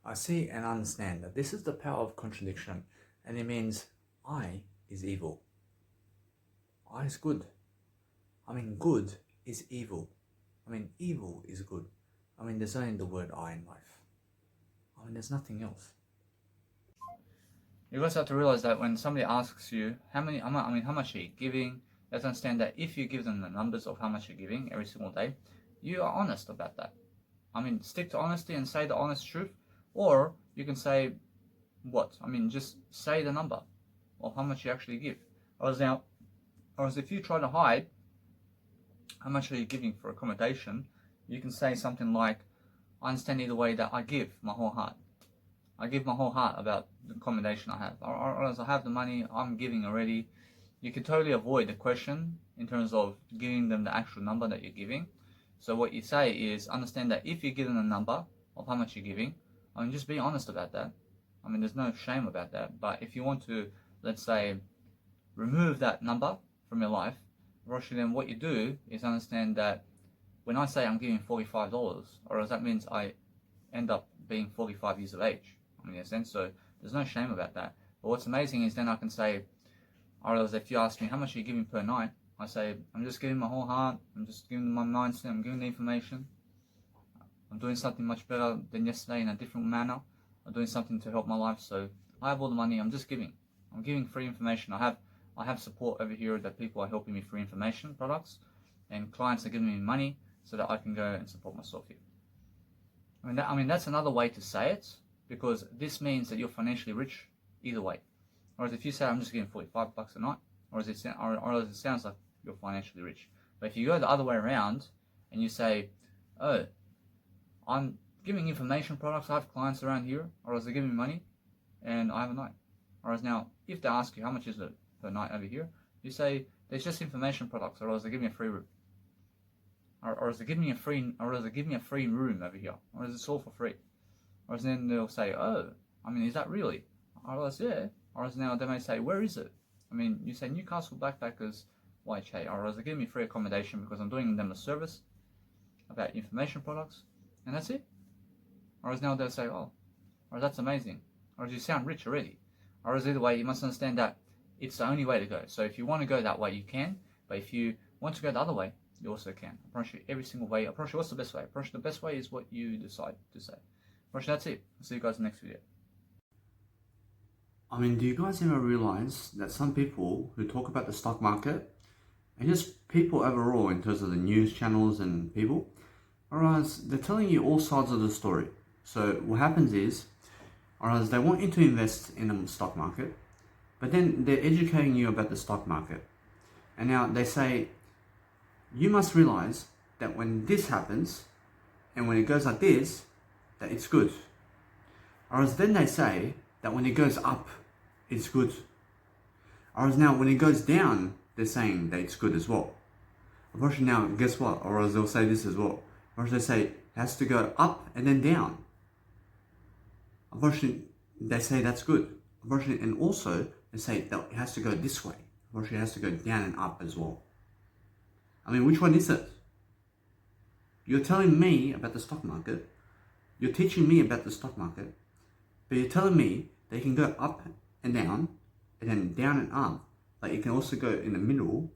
I see and understand that this is the power of contradiction, and it means I is evil. I is good. Good is evil. Evil is good. There's only the word I in life. There's nothing else. You guys have to realize that when somebody asks you how much are you giving, you have to understand that if you give them the numbers of how much you're giving every single day, you are honest about that. Stick to honesty and say the honest truth, or you can say what? Just say the number of how much you actually give. Or if you try to hide how much are you giving for accommodation, you can say something like, I understand either way that I give my whole heart. I give my whole heart about the accommodation I have. Or else I have the money, I'm giving already. You can totally avoid the question in terms of giving them the actual number that you're giving. So what you say is understand that if you're given a number of how much you're giving, I mean, just be honest about that. I mean, there's no shame about that. But if you want to, let's say, remove that number from your life, then what you do is understand that when I say I'm giving $45, or else that means I end up being 45 years of age. I mean, in a sense, so there's no shame about that. But what's amazing is then I can say, or else if you ask me how much are you giving per night, I say I'm just giving my whole heart. I'm just giving my mindset. I'm giving the information. I'm doing something much better than yesterday in a different manner. I'm doing something to help my life. So I have all the money. I'm just giving. I'm giving free information. I have support over here that people are helping me free information products, and clients are giving me money so that I can go and support myself here. I mean that's another way to say it, because this means that you're financially rich either way. Whereas if you say I'm just getting $45 a night, or as it sounds like you're financially rich. But if you go the other way around and you say, oh, I'm giving information products, I have clients around here, or else they're giving me money, and I have a night. Whereas now, if they ask you how much is it per night over here, you say there's just information products, or else they give me a free room, or else they give me a free room over here, or else it's all for free. Or else then they'll say, oh, I mean, is that really? Or else yeah. Or else now they may say, where is it? I mean, you say Newcastle Backpackers YH, or else they give me free accommodation because I'm doing them a service about information products, and that's it. Or else now they'll say, oh, or that's amazing. Or you sound rich already. Or else either way, you must understand that it's the only way to go. So if you want to go that way, you can. But if you want to go the other way, you also can. I promise you every single way. I promise you what's the best way. I promise you the best way is what you decide to say. I promise you that's it. I'll see you guys in the next video. I mean, do you guys ever realize that some people who talk about the stock market, and just people overall in terms of the news channels and people, whereas they're telling you all sides of the story. So what happens is, whereas they want you to invest in the stock market, but then they're educating you about the stock market. And now they say, you must realize that when this happens, and when it goes like this, that it's good. Whereas then they say that when it goes up, it's good. Whereas now when it goes down, they're saying that it's good as well. Unfortunately now, guess what? Or else they'll say this as well. Or else they say it has to go up and then down. Unfortunately, they say that's good. Unfortunately, and also they say that it has to go this way. Unfortunately, it has to go down and up as well. I mean, which one is it? You're telling me about the stock market. You're teaching me about the stock market. But you're telling me they can go up and then down and up. Like you can also go in the middle,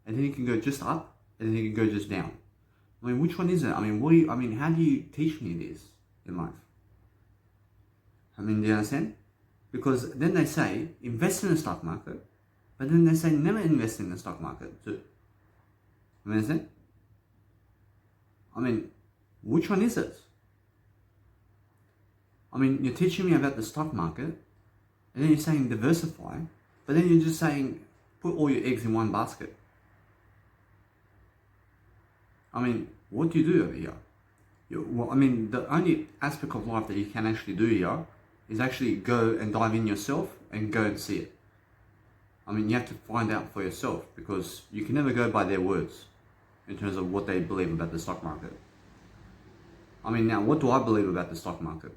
and then you can go just up, and then you can go just down. I mean, which one is it? I mean, how do you teach me this in life? I mean, do you understand? Because then they say invest in the stock market, but then they say never invest in the stock market too. You understand? I mean, which one is it? I mean, you're teaching me about the stock market, and then you're saying diversify, but then you're just saying put all your eggs in one basket. I mean, what do you do over here? Well, I mean, the only aspect of life that you can actually do here is actually go and dive in yourself and go and see it. I mean, you have to find out for yourself, because you can never go by their words in terms of what they believe about the stock market. I mean, now, what do I believe about the stock market?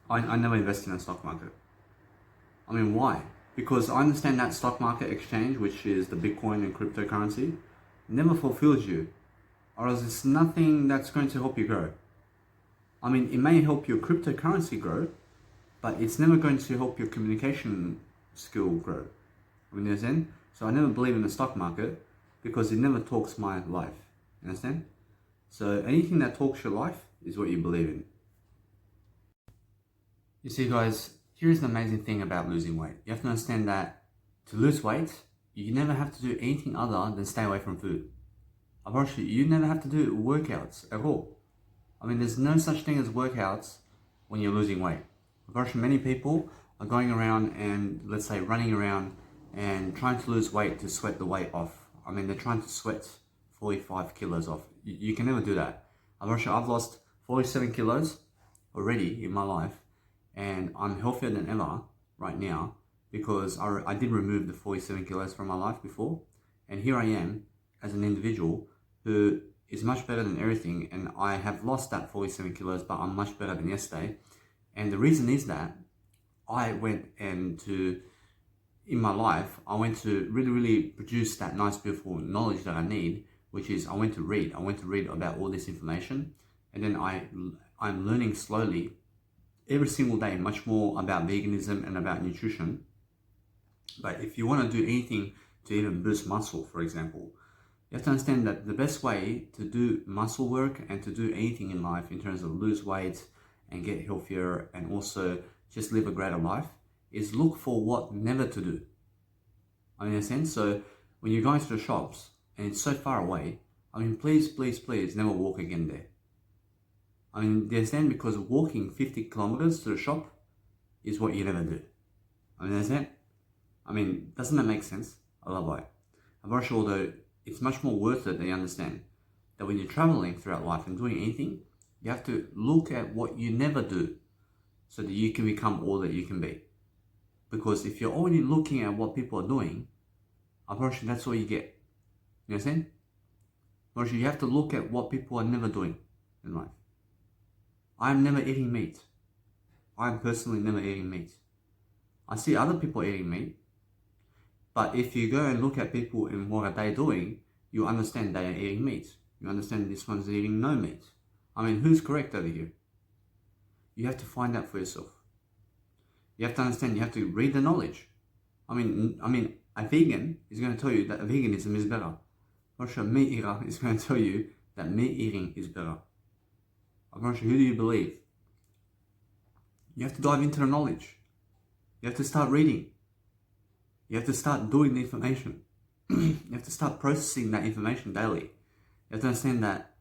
I never invest in the stock market. I mean, why? Because I understand that stock market exchange, which is the Bitcoin and cryptocurrency, never fulfills you, or else it's nothing that's going to help you grow. I mean, it may help your cryptocurrency grow, but it's never going to help your communication skill grow. I mean, you understand? So I never believe in the stock market because it never talks my life. You understand? So anything that talks your life is what you believe in. You see, guys, here's the amazing thing about losing weight. You have to understand that to lose weight, you never have to do anything other than stay away from food. I promise you never have to do workouts at all. I mean, there's no such thing as workouts when you're losing weight. I promise you many people are going around and, let's say, running around and trying to lose weight to sweat the weight off. I mean, they're trying to sweat 45 kilos off. You can never do that. I promise you, I've lost 47 kilos already in my life, and I'm healthier than ever right now because I did remove the 47 kilos from my life before, and here I am as an individual who is much better than everything, and I have lost that 47 kilos, but I'm much better than yesterday. And the reason is that I went in my life, I went to really produce that nice, beautiful knowledge that I need, which is I went to read. I went to read about all this information, and then I'm learning slowly every single day much more about veganism and about nutrition. But if you want to do anything to even boost muscle, for example, you have to understand that the best way to do muscle work and to do anything in life in terms of lose weight and get healthier and also just live a greater life is look for what never to do. I mean, in a sense, so when you're going to the shops and it's so far away, I mean, please never walk again there. I mean, do you understand? Because walking 50 kilometers to the shop is what you never do. I mean, understand? I mean, doesn't that make sense? I love it. I'm very sure though, it's much more worth it that you understand that when you're traveling throughout life and doing anything, you have to look at what you never do so that you can become all that you can be. Because if you're already looking at what people are doing, unfortunately, that's all you get. You understand? Unfortunately, you have to look at what people are never doing in life. I'm never eating meat. I'm personally never eating meat. I see other people eating meat, but if you go and look at people and what are they doing, you understand they are eating meat. You understand this one's eating no meat. I mean, who's correct over here? You have to find out for yourself. You have to understand, you have to read the knowledge. I mean, a vegan is going to tell you that veganism is better. I'm sure a meat eater is going to tell you that meat eating is better. I'm not sure, who do you believe? You have to dive into the knowledge. You have to start reading. You have to start doing the information. You have to start processing that information daily. You have to understand that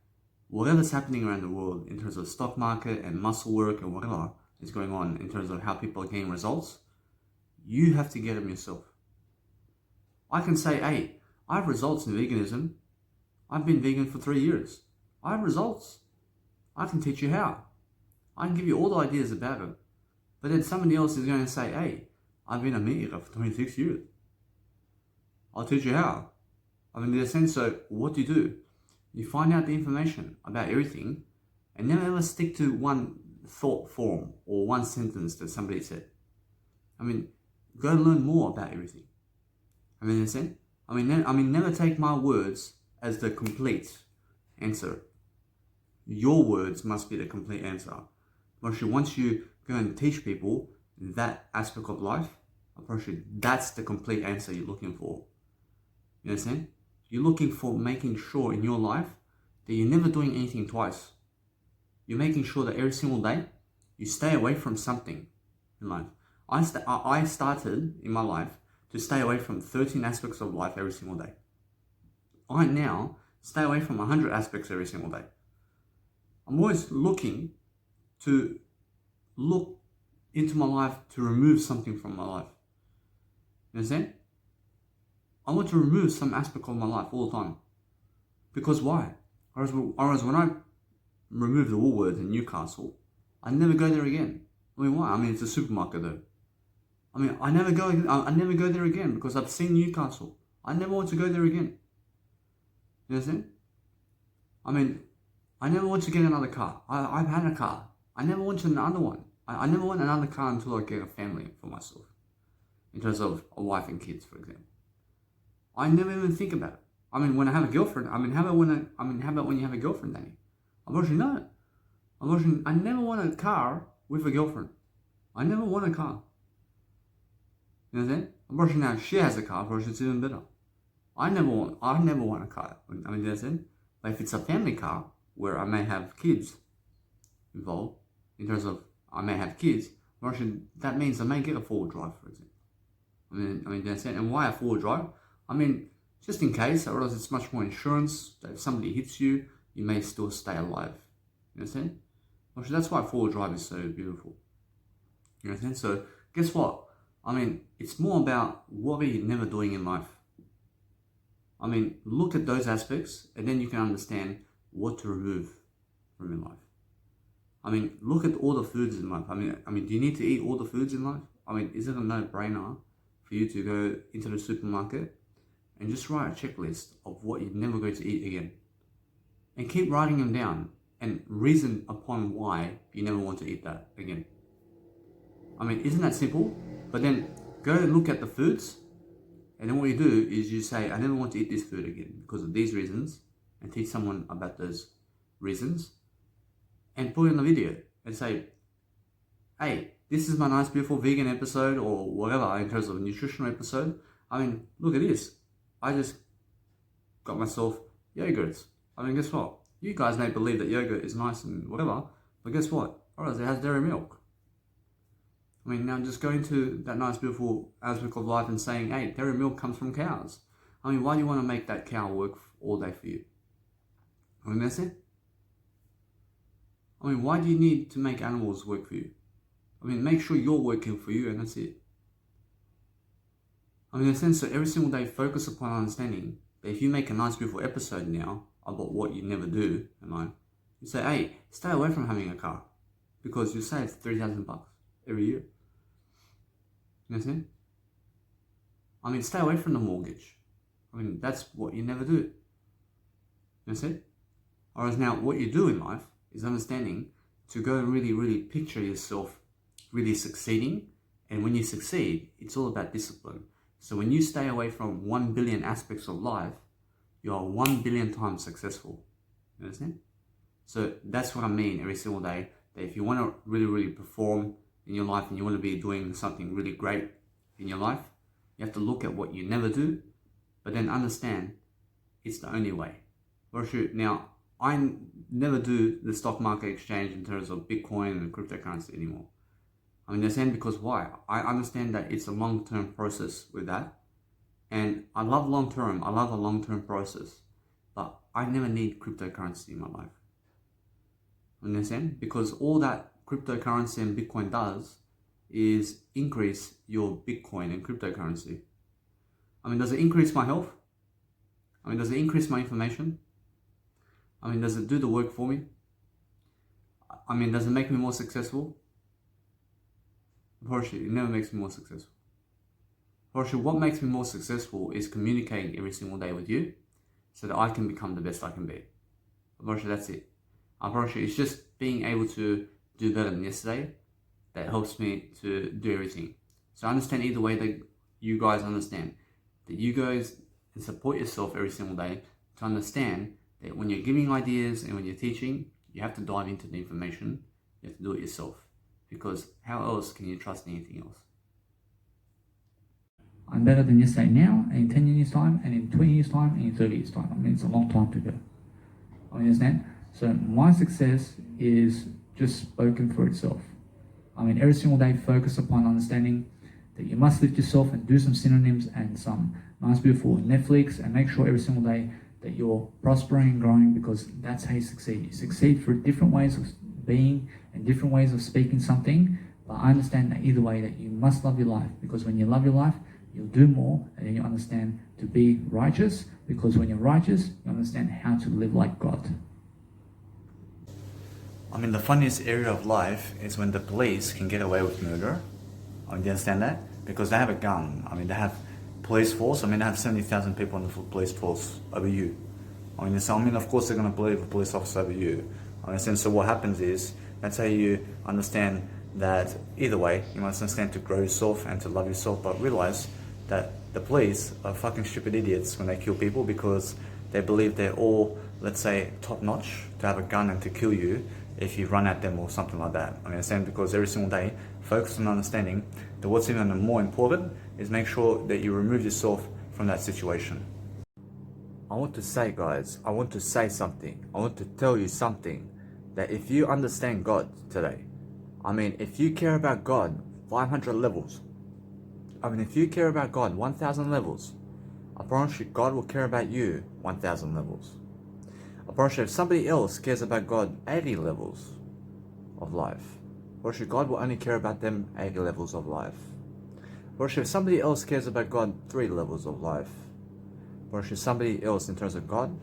whatever's happening around the world in terms of stock market and muscle work and whatever is going on in terms of how people are getting results, you have to get them yourself. I can say, hey, I have results in veganism. I've been vegan for 3 years. I have results. I can teach you how. I can give you all the ideas about it. But then somebody else is going to say, hey, I've been a meat eater for 26 years. I'll teach you how. I mean, in a sense, so what do? You find out the information about everything and never ever stick to one thought form or one sentence that somebody said. I mean, go and learn more about everything. I mean, in a sense, never take my words as the complete answer. Your words must be the complete answer. Once you go and teach people that aspect of life, that's the complete answer you're looking for. You understand? You're looking for making sure in your life that you're never doing anything twice. You're making sure that every single day you stay away from something in life. I started in my life to stay away from 13 aspects of life every single day. I now stay away from 100 aspects every single day. I'm always looking to look into my life to remove something from my life. You understand? I want to remove some aspect of my life all the time. Because why? Whereas when I remove the Woolworths in Newcastle, I never go there again. I mean, why? I mean, it's a supermarket though. I mean, I never go there again because I've seen Newcastle. I never want to go there again. You understand? I mean, I never want to get another car. I've had a car. I never want another one. I never want another car until I get a family for myself. In terms of a wife and kids, for example. I never even think about it. I mean, when I have a girlfriend, how about when you have a girlfriend, Danny? I never want a car with a girlfriend. I never want a car. You know what I'm saying? Now she has a car, it's even better. I never want a car. I mean, you know what I'm saying? But if it's a family car where I may have kids involved, in terms of I may have kids, that means I may get a 4-wheel drive, for example. I mean, you know what I'm saying? And why a 4-wheel drive? I mean, just in case, otherwise it's much more insurance that if somebody hits you, you may still stay alive. You understand? That's why 4-wheel drive is so beautiful. You understand? So, guess what? I mean, it's more about what are you never doing in life. I mean, look at those aspects and then you can understand what to remove from your life. I mean, look at all the foods in life. I mean, do you need to eat all the foods in life? I mean, is it a no-brainer for you to go into the supermarket and just write a checklist of what you're never going to eat again? and keep writing them down and reason upon why you never want to eat that again. I mean, isn't that simple? But then go and look at the foods, and then what you do is you say, I never want to eat this food again because of these reasons, and teach someone about those reasons, and put it in the video and say, hey, this is my nice beautiful vegan episode or whatever in terms of a nutritional episode. I mean, look at this. I just got myself yogurts. I mean, guess what? You guys may believe that yogurt is nice and whatever, but guess what? Alright, it has dairy milk. I mean, now just going to that nice beautiful aspect of life and saying, hey, dairy milk comes from cows. I mean, why do you want to make that cow work all day for you? I mean, that's it. I mean, why do you need to make animals work for you? I mean, make sure you're working for you and that's it. I mean, in a sense, so every single day, focus upon understanding that if you make a nice, beautiful episode now about what you never do in life, you say, hey, stay away from having a car because you save $3,000 every year. You know what I'm saying? I mean, stay away from the mortgage. I mean, that's what you never do. You know what I'm saying? Whereas now, what you do in life is understanding to go and really, really picture yourself really succeeding. And when you succeed, it's all about discipline. So when you stay away from 1 billion aspects of life, you are 1 billion times successful. You understand? So that's what I mean every single day. That if you want to really, really perform in your life and you want to be doing something really great in your life, you have to look at what you never do, but then understand it's the only way. Or shoot, now I never do the stock market exchange in terms of Bitcoin and cryptocurrency anymore. I understand because why? I understand that it's a long-term process with that. And I love long-term. I love a long-term process. But I never need cryptocurrency in my life. Understand? Because all that cryptocurrency and Bitcoin does is increase your Bitcoin and cryptocurrency. I mean, does it increase my health? I mean, does it increase my information? I mean, does it do the work for me? I mean, does it make me more successful? Unfortunately, it never makes me more successful. Unfortunately, what makes me more successful is communicating every single day with you so that I can become the best I can be. Unfortunately, that's it. Unfortunately, it's just being able to do better than yesterday that helps me to do everything. So I understand either way that you guys understand. That you guys support yourself every single day to understand that when you're giving ideas and when you're teaching, you have to dive into the information. You have to do it yourself. Because how else can you trust anything else? I'm better than yesterday now, and in 10 years' time, and in 20 years' time, and in 30 years' time. I mean, it's a long time to go. I understand? So my success is just spoken for itself. I mean, every single day, focus upon understanding that you must lift yourself and do some synonyms and some nice, beautiful Netflix, and make sure every single day that you're prospering and growing, because that's how you succeed. You succeed through different ways of being and different ways of speaking something, but I understand that either way that you must love your life, because when you love your life, you'll do more, and then you understand to be righteous, because when you're righteous, you understand how to live like God. I mean, the funniest area of life is when the police can get away with murder. I mean, do you understand that? Because they have a gun. I mean, they have police force. I mean, they have 70,000 people in the police force over you. I mean, so, of course they're going to believe a police officer over you. I understand. So what happens is, that's how you understand that either way, you must understand to grow yourself and to love yourself, but realize that the police are fucking stupid idiots when they kill people because they believe they're all, let's say, top notch to have a gun and to kill you if you run at them or something like that. I understand, because every single day, focus on understanding that what's even more important is make sure that you remove yourself from that situation. I want to say, guys, I want to say something. I want to tell you something, that if you understand God today, I mean, if you care about God 500 levels, I mean, if you care about God 1,000 levels, I promise you God will care about you 1,000 levels. I promise you if somebody else cares about God 80 levels of life, I promise you God will only care about them 80 levels of life. I promise you if somebody else cares about God 3 levels of life, I promise you somebody else in terms of God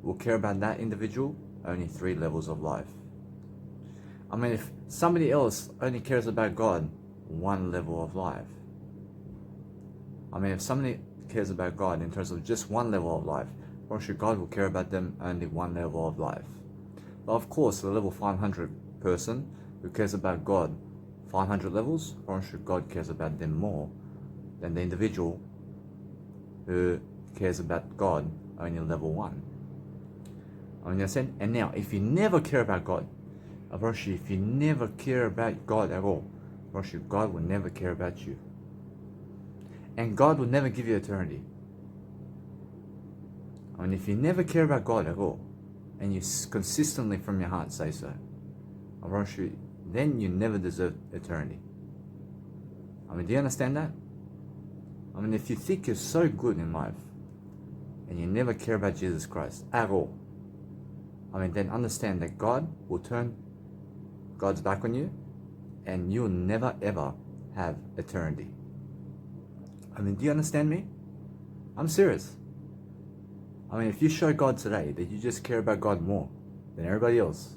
will care about that individual only 3 levels of life. I mean, if somebody else only cares about God 1 level of life, I mean, if somebody cares about God in terms of just 1 level of life, promise you God will care about them only one level of life. But of course, the level 500 person who cares about God 500 levels, I promise you God cares about them more than the individual who cares about God only level 1. I understand? And now, if you never care about God, I promise you, if you never care about God at all, I promise you, God will never care about you. And God will never give you eternity. I mean, if you never care about God at all, and you consistently from your heart say so, I promise you, then you never deserve eternity. I mean, do you understand that? I mean, if you think you're so good in life, and you never care about Jesus Christ at all, I mean, then understand that God will turn God's back on you, and you'll never ever have eternity. I mean, do you understand me? I'm serious. I mean, if you show God today that you just care about God more than everybody else,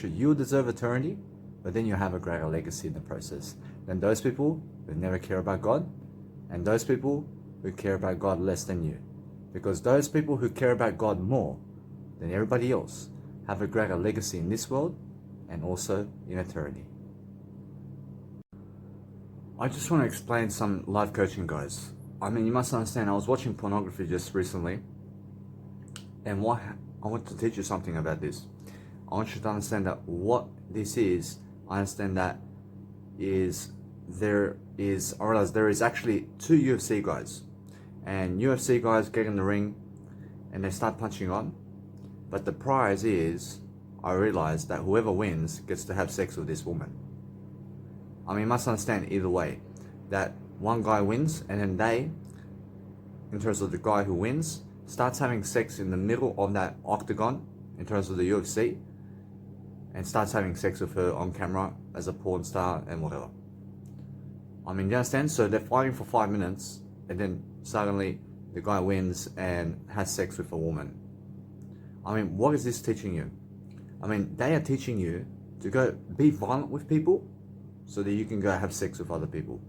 you'll deserve eternity, but then you'll have a greater legacy in the process than those people who never care about God, and those people who care about God less than you. Because those people who care about God more than everybody else have a greater legacy in this world and also in eternity. I just want to explain some life coaching, guys. I mean, you must understand, I was watching pornography just recently, and I want to teach you something about this. I want you to understand that what this is, I understand that there is actually 2 UFC guys, and UFC guys get in the ring and they start punching on, but the prize is, I realized that whoever wins gets to have sex with this woman. I mean, you must understand either way, that one guy wins, and then they, in terms of the guy who wins, starts having sex in the middle of that octagon, in terms of the UFC, and starts having sex with her on camera as a porn star and whatever. I mean, you understand? So they're fighting for 5 minutes, and then suddenly the guy wins and has sex with a woman. I mean, what is this teaching you? I mean, they are teaching you to go be violent with people so that you can go have sex with other people.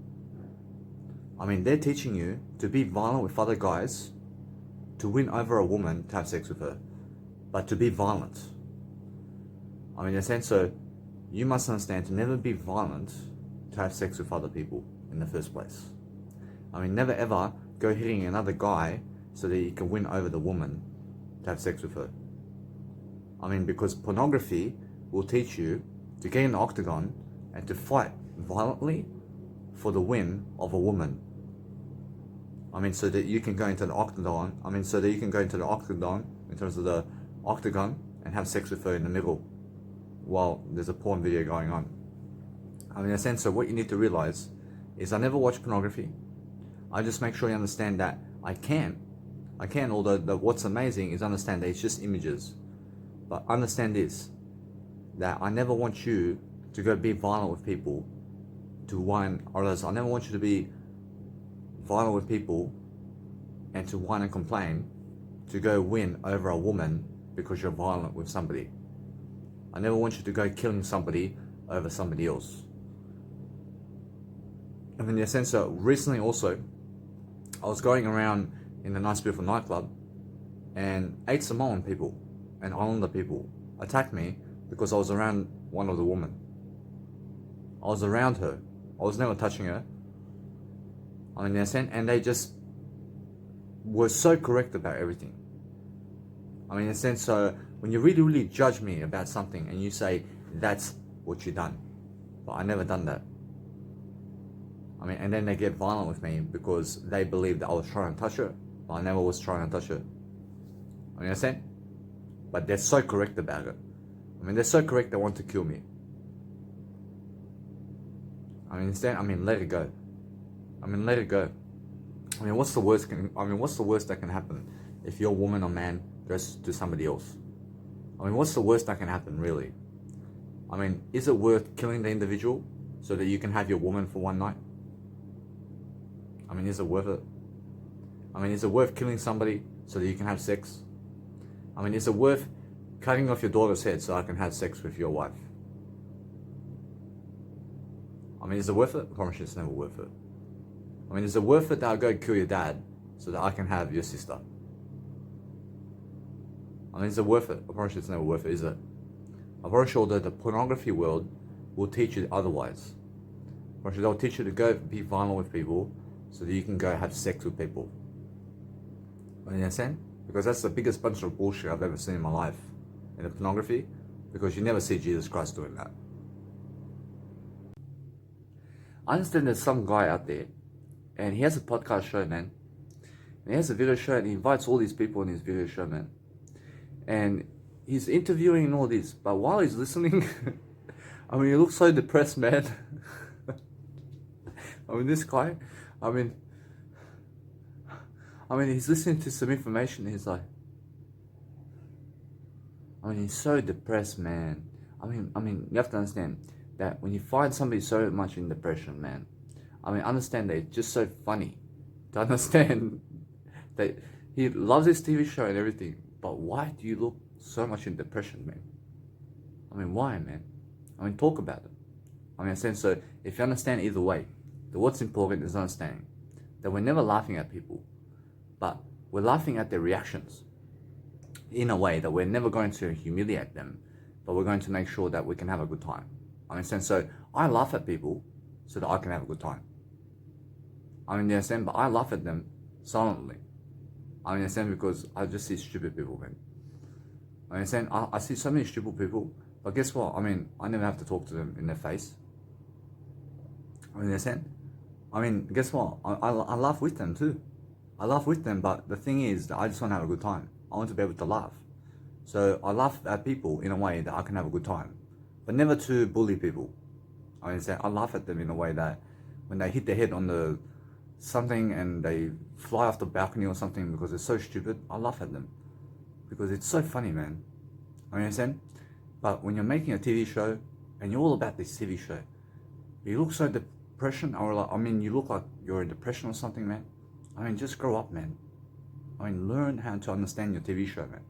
I mean, they're teaching you to be violent with other guys to win over a woman to have sex with her, but to be violent. I mean, in a sense, so you must understand to never be violent to have sex with other people in the first place. I mean, never ever go hitting another guy so that you can win over the woman to have sex with her. I mean, because pornography will teach you to get in the octagon and to fight violently for the win of a woman. I mean, so that you can go into the octagon, in terms of the octagon, and have sex with her in the middle while there's a porn video going on. I mean, in a sense, so what you need to realize is I never watch pornography. I just make sure you understand that I can, although what's amazing is understand that it's just images. But understand this, that I never want you to go be violent with people to whine, or else I never want you to be violent with people and to whine and complain to go win over a woman because you're violent with somebody. I never want you to go killing somebody over somebody else. I mean, in a sense, so recently also, I was going around in a nice beautiful nightclub, and 8 Samoan people and Islander people attacked me because I was around one of the women. I was around her. I was never touching her. I mean, in a sense, and they just were so correct about everything. I mean, in a sense, so when you really, really judge me about something and you say, that's what you done, but I never done that. I mean, and then they get violent with me because they believe that I was trying to touch her, but I never was trying to touch her. I mean, you understand? But they're so correct about it. I mean, they're so correct they want to kill me. I mean, instead, let it go. Let it go. I mean, what's the worst that can happen if your woman or man goes to somebody else? I mean, what's the worst that can happen, really? I mean, is it worth killing the individual so that you can have your woman for one night? I mean, is it worth it? I mean, is it worth killing somebody so that you can have sex? I mean, is it worth cutting off your daughter's head so I can have sex with your wife? I mean, is it worth it? I promise you it's never worth it. I mean, is it worth it that I go kill your dad so that I can have your sister? I mean, is it worth it? I promise you it's never worth it, is it? I promise you that the pornography world will teach you otherwise. I promise you they'll teach you to go be violent with people so that you can go have sex with people. You understand? Because that's the biggest bunch of bullshit I've ever seen in my life in the pornography, because you never see Jesus Christ doing that. I understand there's some guy out there and he has a podcast show, man. And he has a video show and he invites all these people in his video show, man. And he's interviewing and all this, but while he's listening, I mean, he looks so depressed, man. I mean, this guy, I mean, he's listening to some information and he's like, he's so depressed, man. I mean, you have to understand that when you find somebody so much in depression, man, understand that it's just so funny to understand that he loves his TV show and everything, but why do you look so much in depression, man? Why, man? Talk about it. So if you understand either way, that what's important is understanding that we're never laughing at people, but we're laughing at their reactions in a way that we're never going to humiliate them, but we're going to make sure that we can have a good time. So I laugh at people so that I can have a good time. You understand? But I laugh at them silently. You understand? Because I just see stupid people, man. You understand? I see so many stupid people, but guess what? I never have to talk to them in their face. You understand? Guess what? I laugh with them too. I laugh with them, but the thing is that I just want to have a good time. I want to be able to laugh. So I laugh at people in a way that I can have a good time, but never to bully people. I laugh at them in a way that when they hit their head on the something and they fly off the balcony or something because they're so stupid, I laugh at them because it's so funny, man. You understand? But when you're making a TV show and you're all about this TV show, you look so depression, or you look like you're in depression or something, man. Just grow up, man. Learn how to understand your TV show, man.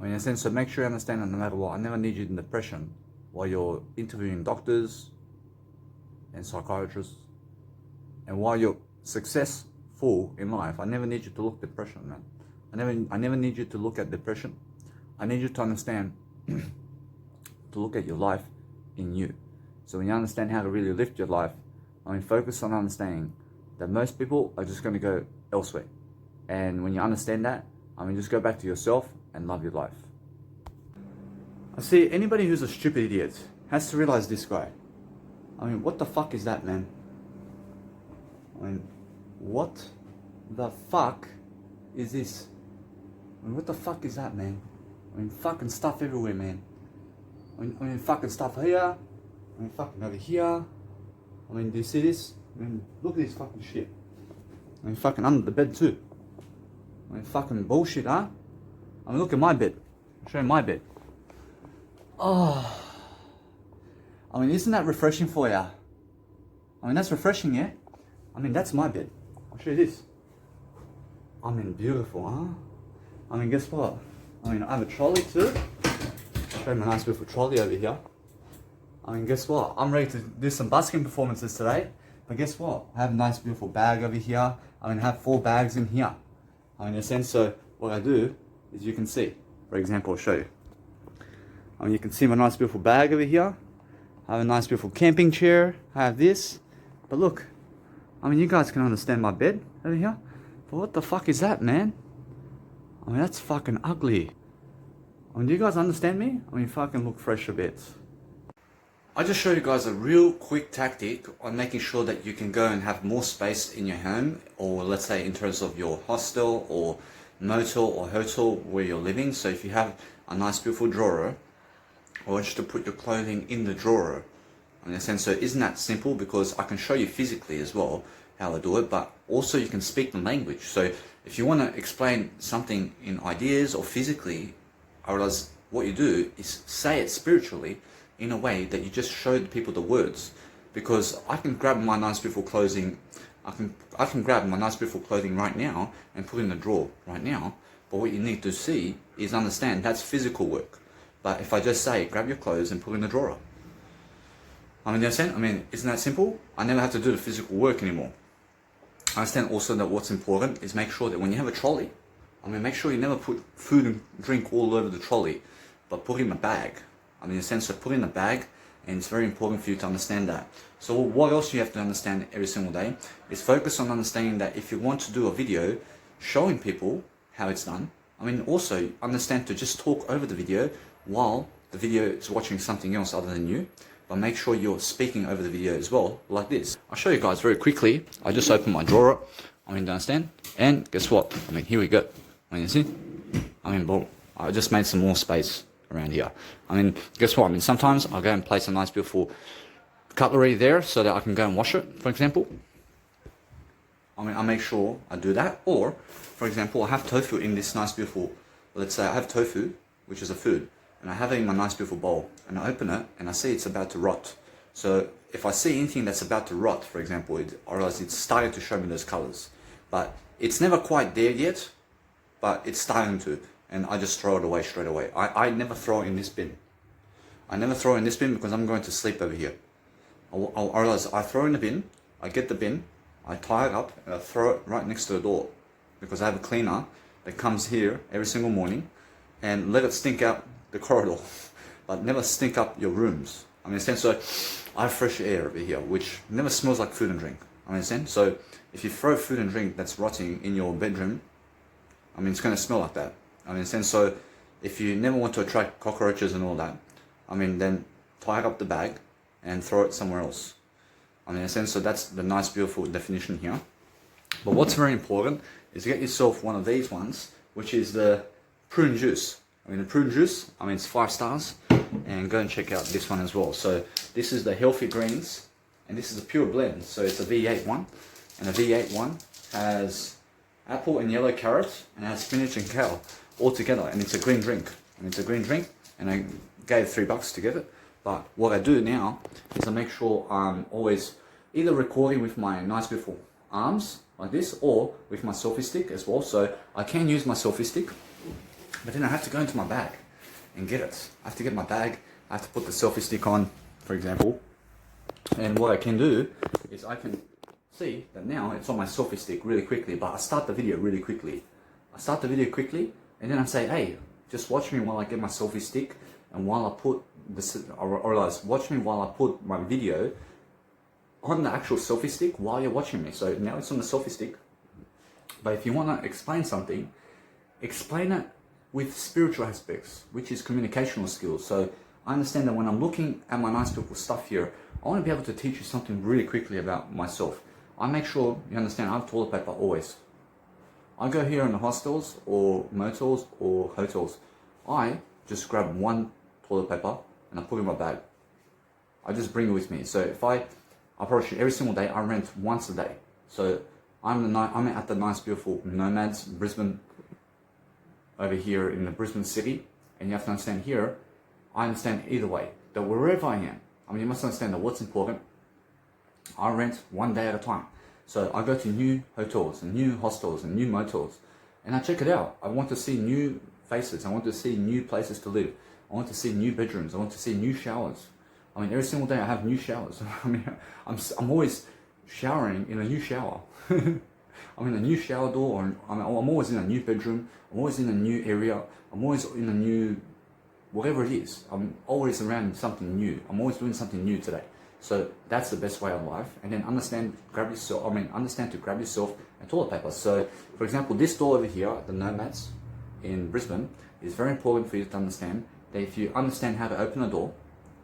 In a sense, so make sure you understand that no matter what, I never need you in depression while you're interviewing doctors and psychiatrists. And while you're successful in life, I never need you to look depression, man. I never need you to look at depression. I need you to understand, to look at your life in you. So when you understand how to really lift your life, focus on understanding that most people are just going to go elsewhere. And when you understand that, just go back to yourself and love your life. I see anybody who's a stupid idiot has to realize this guy. What the fuck is that, man? What the fuck is this? What the fuck is that, man? Fucking stuff everywhere, man. Fucking stuff here. Fucking over here. Do you see this? Look at this fucking shit. Fucking under the bed too. Fucking bullshit, huh? Look at my bed. I'll show you my bed. Oh. Isn't that refreshing for ya? That's refreshing, yeah? That's my bed. I'll show you this. Beautiful, huh? Guess what? I have a trolley too. I'll show you my nice beautiful trolley over here. Guess what? I'm ready to do some busking performances today. But guess what? I have a nice beautiful bag over here. I have 4 bags in here. In a sense, so what I do is you can see. For example, I'll show you. You can see my nice beautiful bag over here. I have a nice beautiful camping chair. I have this. But look, you guys can understand my bed over here. But what the fuck is that, man? That's fucking ugly. Do you guys understand me? Fucking look fresh a bit. I just showed you guys a real quick tactic on making sure that you can go and have more space in your home, or let's say in terms of your hostel or motel or hotel where you're living. So if you have a nice beautiful drawer, I want you to put your clothing in the drawer. In a sense, so isn't that simple? Because I can show you physically as well how I do it, but also you can speak the language. So if you want to explain something in ideas or physically, I realize what you do is say it spiritually in a way that you just show the people the words. Because I can grab my nice beautiful clothing, I can grab my nice beautiful clothing right now and put it in the drawer right now. But what you need to see is understand that's physical work. But if I just say grab your clothes and put it in the drawer, you understand? Isn't that simple? I never have to do the physical work anymore. I understand also that what's important is make sure that when you have a trolley, I mean, make sure you never put food and drink all over the trolley, but put it in a bag. I mean, in a sense of put it in a bag, and it's very important for you to understand that. So what else you have to understand every single day is focus on understanding that if you want to do a video showing people how it's done, I mean, also understand to just talk over the video while the video is watching something else other than you, but make sure you're speaking over the video as well, like this. I'll show you guys very quickly. I just opened my drawer, I mean, understand? And guess what? I mean, here we go. I mean, you see? I mean, boom. I just made some more space around here. I mean, guess what? I mean, sometimes I'll go and place a nice beautiful cutlery there so that I can go and wash it, for example. I mean, I make sure I do that. Or, for example, I have tofu in this nice beautiful, let's say I have tofu, which is a food, and I have it in my nice beautiful bowl, and I open it and I see it's about to rot. So if I see anything that's about to rot, for example, I realize it's starting to show me those colors, but it's never quite there yet, but it's starting to, and I just throw it away straight away. I never throw it in this bin. I never throw it in this bin because I'm going to sleep over here. I realize I throw in the bin, I get the bin, I tie it up, and I throw it right next to the door, because I have a cleaner that comes here every single morning and let it stink out the corridor, but never stink up your rooms. I mean, so I have fresh air over here, which never smells like food and drink. I mean, so if you throw food and drink that's rotting in your bedroom, I mean, it's going to smell like that. I mean, so if you never want to attract cockroaches and all that, I mean, then tie it up the bag and throw it somewhere else. I mean, in a sense, so that's the nice, beautiful definition here. But what's very important is get yourself one of these ones, which is the prune juice. I mean, the prune juice, I mean, it's 5 stars. And go and check out this one as well. So this is the healthy greens, and this is a pure blend. So it's a V8 one, and the V8 one has apple and yellow carrot, and it has spinach and kale all together, and it's a green drink. And I gave $3 to get it. But what I do now is I make sure I'm always either recording with my nice beautiful arms like this, or with my selfie stick as well. So I can use my selfie stick, but then I have to go into my bag and get it. I have to get my bag, I have to put the selfie stick on, for example. And what I can do is I can see that now it's on my selfie stick really quickly, but I start the video really quickly. And then I say, hey, just watch me while I get my selfie stick, and while I put this, or watch me while I put my video on the actual selfie stick while you're watching me. So now it's on the selfie stick. But if you want to explain something, explain it with spiritual aspects, which is communicational skills. So I understand that when I'm looking at my nice beautiful stuff here, I want to be able to teach you something really quickly about myself. I make sure you understand I have toilet paper always. I go here in the hostels or motels or hotels, I just grab one toilet paper and I put it in my bag. I just bring it with me. So if I approach it every single day, I rent once a day. So I'm at the nice beautiful Nomads, Brisbane, over here in the Brisbane city, and you have to understand here, I understand either way, that wherever I am, I mean, you must understand that what's important, I rent one day at a time. So I go to new hotels and new hostels and new motels, and I check it out. I want to see new faces. I want to see new places to live. I want to see new bedrooms. I want to see new showers. I mean, every single day I have new showers. I mean, I'm always showering in a new shower. I'm in a new shower door, or I'm always in a new bedroom. I'm always in a new area. I'm always in a new, whatever it is. I'm always around something new. I'm always doing something new today. So that's the best way of life. And then understand to grab yourself a toilet paper. So, for example, this door over here, the Nomads in Brisbane, is very important for you to understand that if you understand how to open a door,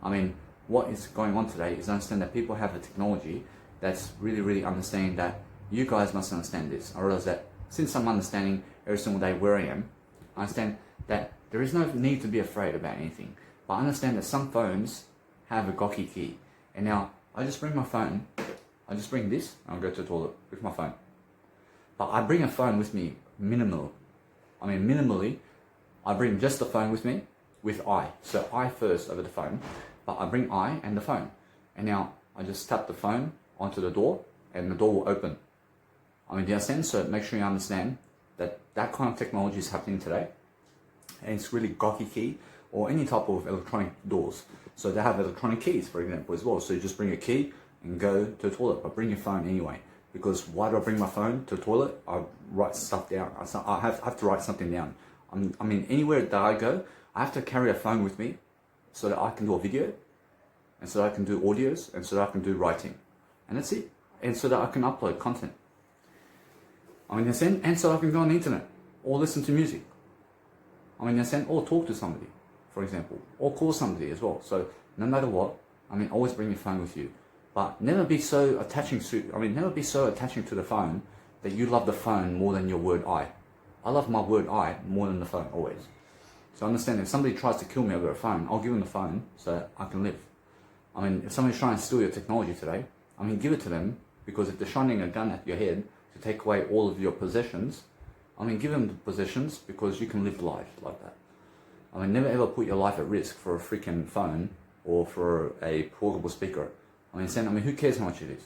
I mean, what is going on today is understand that people have a technology that's really understanding that you guys must understand this. I realize that since I'm understanding every single day where I am, I understand that there is no need to be afraid about anything. But I understand that some phones have a Goki key. And now, I just bring my phone, I just bring this, and I'll go to the toilet with my phone. But I bring a phone with me minimally, I bring just the phone with me, with I. So I first over the phone, but I bring I and the phone. And now, I just tap the phone onto the door, and the door will open. I mean, do you understand? So make sure you understand that that kind of technology is happening today. And it's really Goki key, or any type of electronic doors. So they have electronic keys, for example, as well. So you just bring a key and go to the toilet, but bring your phone anyway. Because why do I bring my phone to the toilet? I write stuff down. I have to write something down. I mean, anywhere that I go, I have to carry a phone with me so that I can do a video, and so that I can do audios, and so that I can do writing. And that's it. And so that I can upload content. I mean, and so I can go on the internet, or listen to music. I mean, or talk to somebody, for example, or call somebody as well. So no matter what, I mean, always bring your phone with you. But never be so attaching to the phone that you love the phone more than your word I. I love my word I more than the phone, always. So understand, if somebody tries to kill me over a phone, I'll give them the phone so that I can live. I mean, if somebody's trying to steal your technology today, I mean, give it to them, because if they're shining a gun at your head to take away all of your possessions, I mean, give them the possessions, because you can live life like that. I mean, never ever put your life at risk for a freaking phone or for a portable speaker. I mean, who cares how much it is?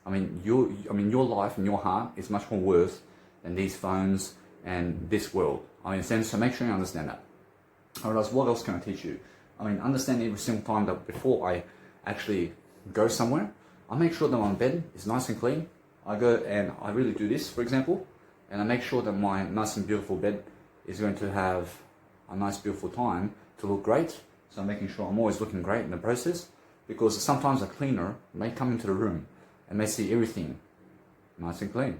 I mean, your life and your heart is much more worth than these phones and this world. I mean, so make sure you understand that. Otherwise, what else can I teach you? I mean, understand every single time that before I actually go somewhere, I make sure that my bed is nice and clean. I go and I really do this, for example, and I make sure that my nice and beautiful bed is going to have a nice, beautiful time to look great. So I'm making sure I'm always looking great in the process. Because sometimes a cleaner may come into the room and may see everything nice and clean,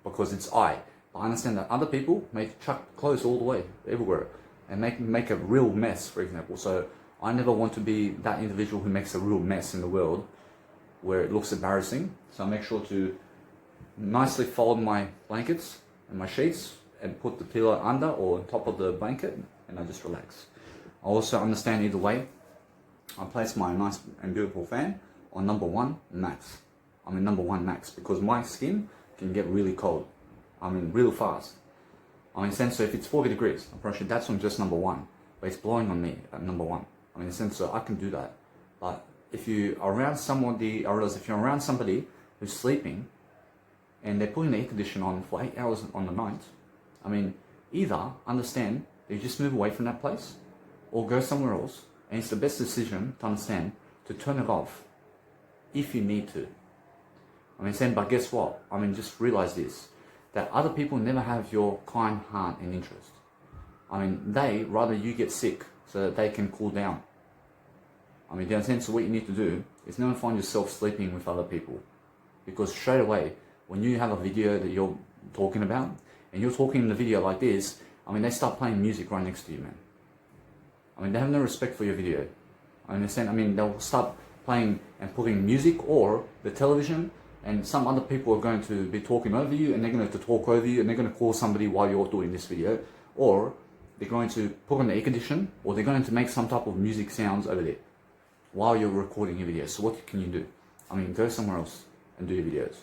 because it's I. But I understand that other people may chuck clothes all the way, everywhere, and make a real mess, for example. So I never want to be that individual who makes a real mess in the world where it looks embarrassing. So I make sure to nicely fold my blankets and my sheets and put the pillow under or on top of the blanket, and I just relax. I also understand either way, I place my nice and beautiful fan on number 1 max. I mean number 1 max, because my skin can get really cold. I mean real fast. I mean, so if it's 40 degrees, I'm pretty sure that's on just number 1, but it's blowing on me at number 1. I mean, so I can do that. But if you are around somebody, or else if you're around somebody who's sleeping and they're putting the air conditioner on for 8 hours on the night, I mean, either understand that you just move away from that place or go somewhere else. And it's the best decision to understand to turn it off if you need to. I mean, but guess what? I mean, just realize this, that other people never have your kind heart and interest. I mean, they rather you get sick so that they can cool down. I mean, do you understand? So what you need to do is never find yourself sleeping with other people. Because straight away, when you have a video that you're talking about, and you're talking in the video like this, I mean, they start playing music right next to you, man. I mean, they have no respect for your video. I understand. I mean, they'll start playing and putting music or the television, and some other people are going to be talking over you, and they're going to talk over you, and they're going to call somebody while you're doing this video, or they're going to put on the air condition, or they're going to make some type of music sounds over there while you're recording your video. So what can you do? I mean, go somewhere else and do your videos.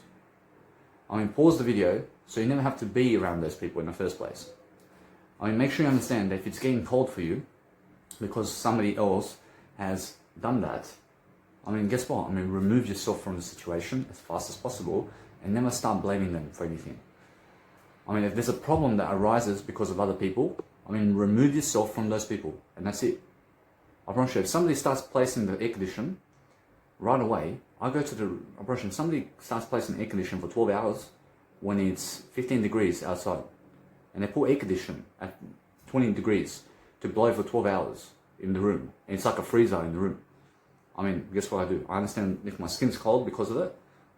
I mean, pause the video so you never have to be around those people in the first place. I mean, make sure you understand that if it's getting cold for you, because somebody else has done that, I mean, guess what? I mean, remove yourself from the situation as fast as possible and never start blaming them for anything. I mean, if there's a problem that arises because of other people, I mean, remove yourself from those people, and that's it. I promise you, if somebody starts placing the air condition, right away, I go to the operation. Somebody starts placing air condition for 12 hours when it's 15 degrees outside, and they put air condition at 20 degrees to blow for 12 hours in the room. And it's like a freezer in the room. I mean, guess what I do? I understand if my skin's cold because of it,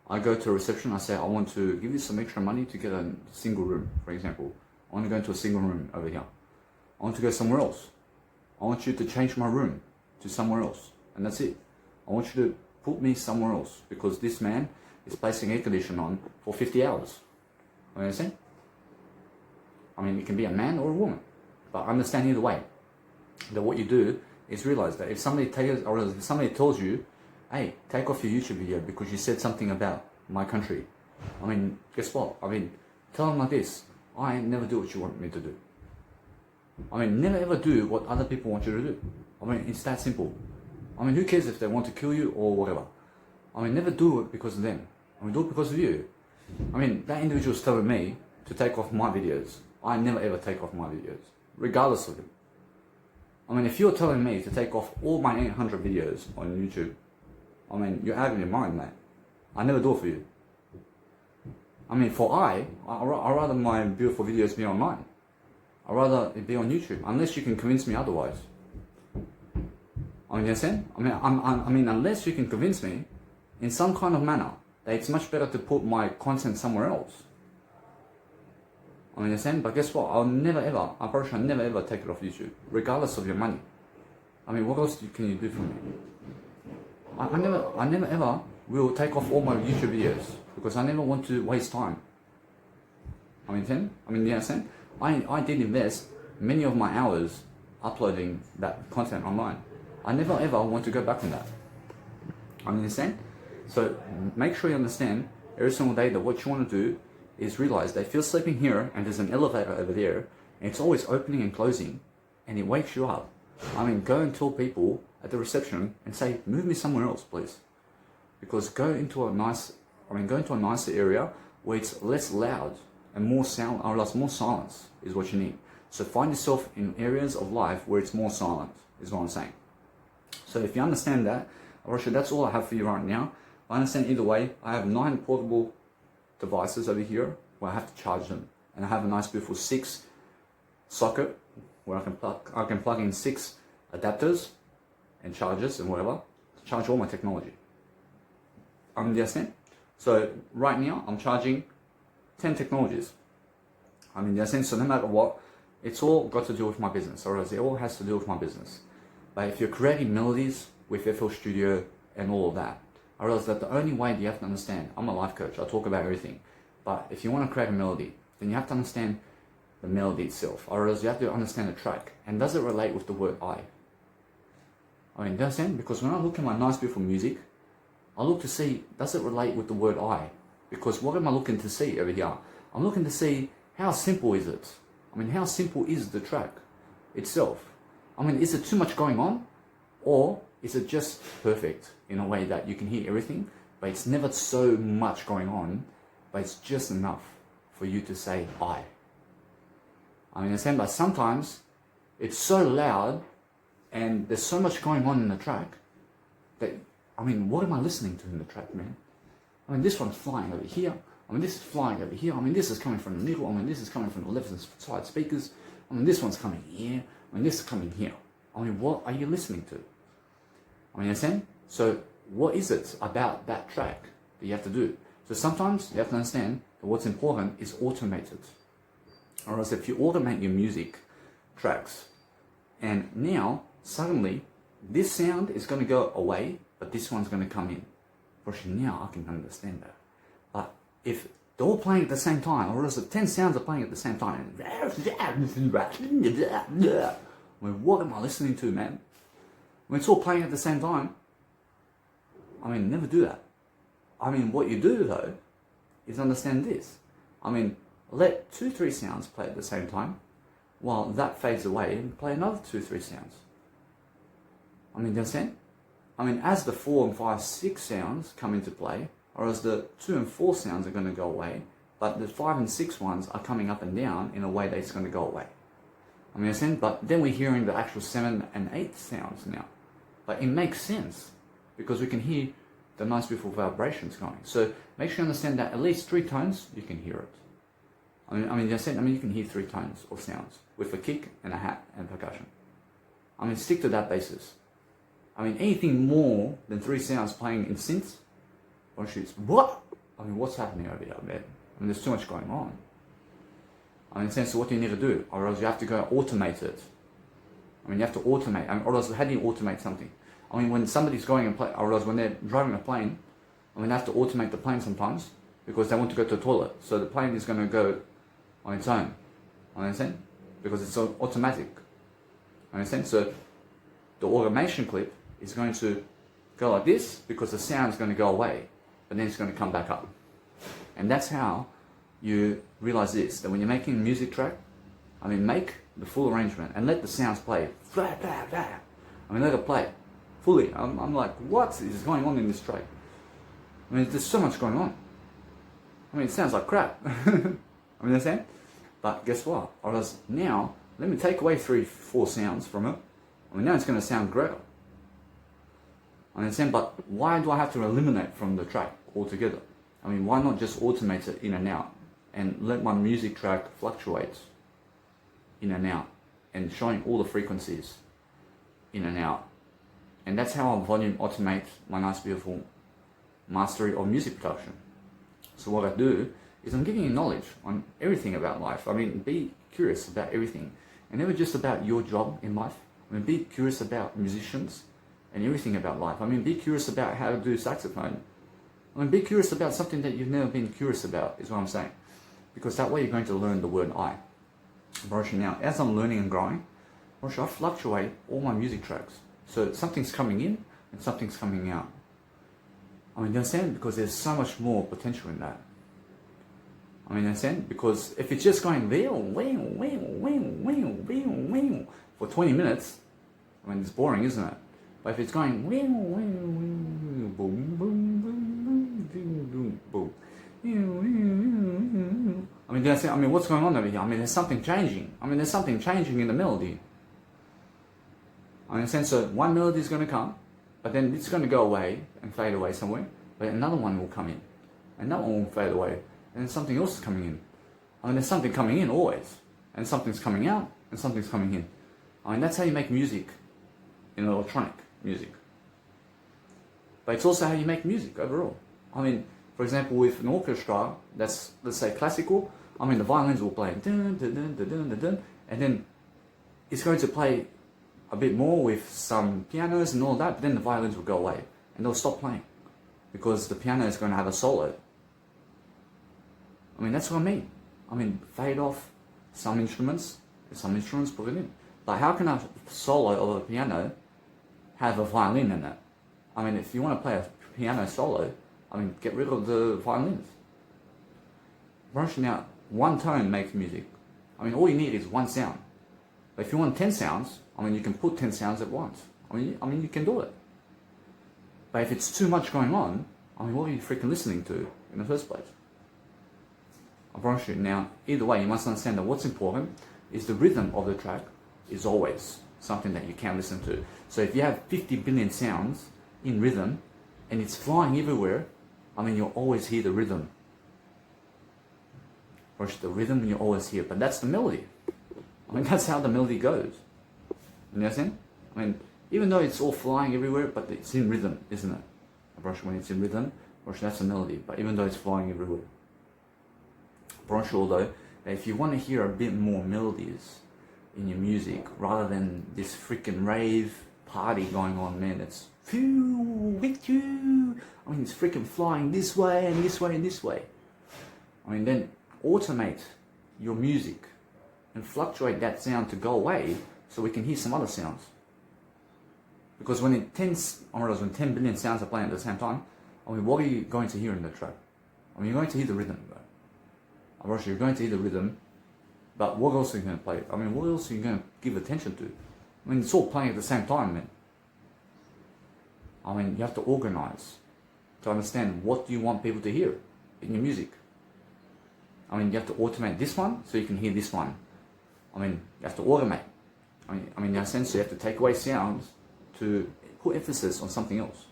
I go to a reception, I say, I want to give you some extra money to get a single room, for example. I want to go into a single room over here. I want to go somewhere else. I want you to change my room to somewhere else. And that's it. I want you to put me somewhere else because this man is placing air conditioning on for 50 hours. You understand? I mean, it can be a man or a woman. But understand either way that what you do is realize that if somebody tells you, hey, take off your YouTube video because you said something about my country, I mean, guess what? I mean, tell them like this, I never do what you want me to do. I mean, never ever do what other people want you to do. I mean, it's that simple. I mean, who cares if they want to kill you or whatever? I mean, never do it because of them. I mean, do it because of you. I mean, that individual is telling me to take off my videos. I never ever take off my videos, regardless of it. I mean, if you're telling me to take off all my 800 videos on YouTube, I mean, you're out of your mind, mate. I never do it for you. I mean, I'd rather my beautiful videos be online. I'd rather it be on YouTube, unless you can convince me otherwise. I mean, you understand? I mean, unless you can convince me in some kind of manner that it's much better to put my content somewhere else. I mean, you understand? But guess what? I'm pretty sure I'll never ever take it off YouTube, regardless of your money. I mean, what else can you do for me? I never ever will take off all my YouTube videos because I never want to waste time. I mean, you understand? I did invest many of my hours uploading that content online. I never ever want to go back on that. I mean, understand? So make sure you understand every single day that what you want to do is realize that if you're sleeping here and there's an elevator over there and it's always opening and closing and it wakes you up, I mean, go and tell people at the reception and say, move me somewhere else, please. Because go into a nicer area where it's less loud and more sound, or less more silence is what you need. So find yourself in areas of life where it's more silent, is what I'm saying. So if you understand that, Russia, that's all I have for you right now. I understand either way. I have 9 portable devices over here where I have to charge them, and I have a nice beautiful 6 socket where I can plug in 6 adapters and chargers and whatever to charge all my technology. Understand? So right now I'm charging 10 technologies. Understand? So no matter what, it's all got to do with my business, or else it all has to do with my business. But if you're creating melodies with FL Studio and all of that, I realize that the only way that you have to understand, I'm a life coach, I talk about everything, but if you want to create a melody, then you have to understand the melody itself, or else you have to understand the track. And does it relate with the word I? I mean, do you understand? Because when I look at my nice beautiful music, I look to see, does it relate with the word I? Because what am I looking to see over here? I'm looking to see how simple is it? I mean, how simple is the track itself? I mean, is it too much going on? Or is it just perfect in a way that you can hear everything, but it's never so much going on, but it's just enough for you to say I? I mean, understand, but sometimes it's so loud and there's so much going on in the track that, I mean, what am I listening to in the track, man? I mean, this one's flying over here. I mean, this is flying over here. I mean, this is coming from the middle. I mean, this is coming from the left side speakers. I mean, this one's coming here. I mean, this is coming here. I mean, what are you listening to? I mean, understand? So what is it about that track that you have to do? So sometimes you have to understand that what's important is automated. Or else if you automate your music tracks, and now suddenly this sound is going to go away, but this one's going to come in. Fortunately, now I can understand that. But if they're all playing at the same time, or else if 10 sounds are playing at the same time, I mean, what am I listening to, man? When it's all playing at the same time, I mean, never do that. I mean, what you do though, is understand this. I mean, let 2-3 sounds play at the same time, while that fades away and play another 2-3 sounds. I mean, do you understand? I mean, as the 4 and 5, 6 sounds come into play, or as the 2 and 4 sounds are going to go away, but the 5 and 6 ones are coming up and down in a way that it's going to go away. I mean, understand? But then we're hearing the actual 7 and 8 sounds now. But it makes sense because we can hear the nice beautiful vibrations going. So make sure you understand that at least 3 tones you can hear it. I mean, you can hear 3 tones of sounds with a kick and a hat and percussion. I mean, stick to that basis. I mean, anything more than 3 sounds playing in synths, or shoots, what? I mean, what's happening over here, man? I mean, there's too much going on. I mean, so what do you need to do? Or else you have to go automate it. I mean, you have to automate. I mean, or else how do you automate something? I mean, when somebody's going and play, or else when they're driving a plane, I mean, they have to automate the plane sometimes because they want to go to the toilet. So the plane is going to go on its own. Understand? Because it's automatic. Understand? So the automation clip is going to go like this because the sound is going to go away, but then it's going to come back up. And that's how you realize this, that when you're making a music track, I mean, make the full arrangement and let the sounds play. I mean, let it play fully. I'm like, what is going on in this track? I mean, there's so much going on. I mean, it sounds like crap. I mean, understand? But guess what? Or else now, let me take away 3-4 sounds from it. I mean, now it's going to sound great. I understand, but why do I have to eliminate from the track altogether? I mean, why not just automate it in and out and let my music track fluctuate in and out and showing all the frequencies in and out. And that's how I volume automate my nice beautiful mastery of music production. So what I do is I'm giving you knowledge on everything about life. I mean, be curious about everything and never just about your job in life. I mean, be curious about musicians and everything about life. I mean, be curious about how to do saxophone. I mean, be curious about something that you've never been curious about, is what I'm saying. Because that way you're going to learn the word I. Now, as I'm learning and growing, I fluctuate all my music tracks. So something's coming in and something's coming out. I mean, you understand? Because there's so much more potential in that. I mean, you understand? Because if it's just going for 20 minutes, I mean, it's boring, isn't it? But if it's going boom, boom, boom, boom, I mean, that's, I mean, what's going on over here? I mean, there's something changing. I mean, there's something changing in the melody. I mean, in a sense that one melody is going to come, but then it's going to go away and fade away somewhere, but another one will come in, another one will fade away, and then something else is coming in. I mean, there's something coming in always, and something's coming out, and something's coming in. I mean, that's how you make music in electronic music. But it's also how you make music overall. I mean, for example, with an orchestra that's, let's say, classical, I mean, the violins will play dun, dun, dun, dun, dun, dun, dun, and then it's going to play a bit more with some pianos and all that, but then the violins will go away and they'll stop playing because the piano is going to have a solo. I mean, that's what I mean. I mean, fade off some instruments, put it in. But how can a solo of a piano have a violin in it? I mean, if you want to play a piano solo, I mean, get rid of the violins. Branching out, one tone makes music. I mean, all you need is one sound. But if you want 10 sounds, I mean, you can put 10 sounds at once. I mean, you can do it. But if it's too much going on, I mean, what are you freaking listening to in the first place? I promise you. Now, either way, you must understand that what's important is the rhythm of the track is always something that you can listen to. So if you have 50 billion sounds in rhythm and it's flying everywhere, I mean, you'll always hear the rhythm. The rhythm you always hear, but that's the melody. I mean, that's how the melody goes. You understand? I mean, even though it's all flying everywhere, but it's in rhythm, isn't it? When it's in rhythm, that's a melody, but even though it's flying everywhere. Although, if you want to hear a bit more melodies in your music, rather than this freaking rave party going on, man, it's phew, I mean, it's freaking flying this way and this way and this way. I mean, then automate your music and fluctuate that sound to go away so we can hear some other sounds. Because when 10 billion sounds are playing at the same time, I mean, what are you going to hear in the track? I mean, you're going to hear the rhythm, right? You're going to hear the rhythm, but what else are you going to play? I mean, what else are you going to give attention to? I mean, it's all playing at the same time, man. I mean, you have to organize to understand what do you want people to hear in your music. I mean, you have to automate this one so you can hear this one. I mean, you have to automate. I mean, in a sense, you have to take away sounds to put emphasis on something else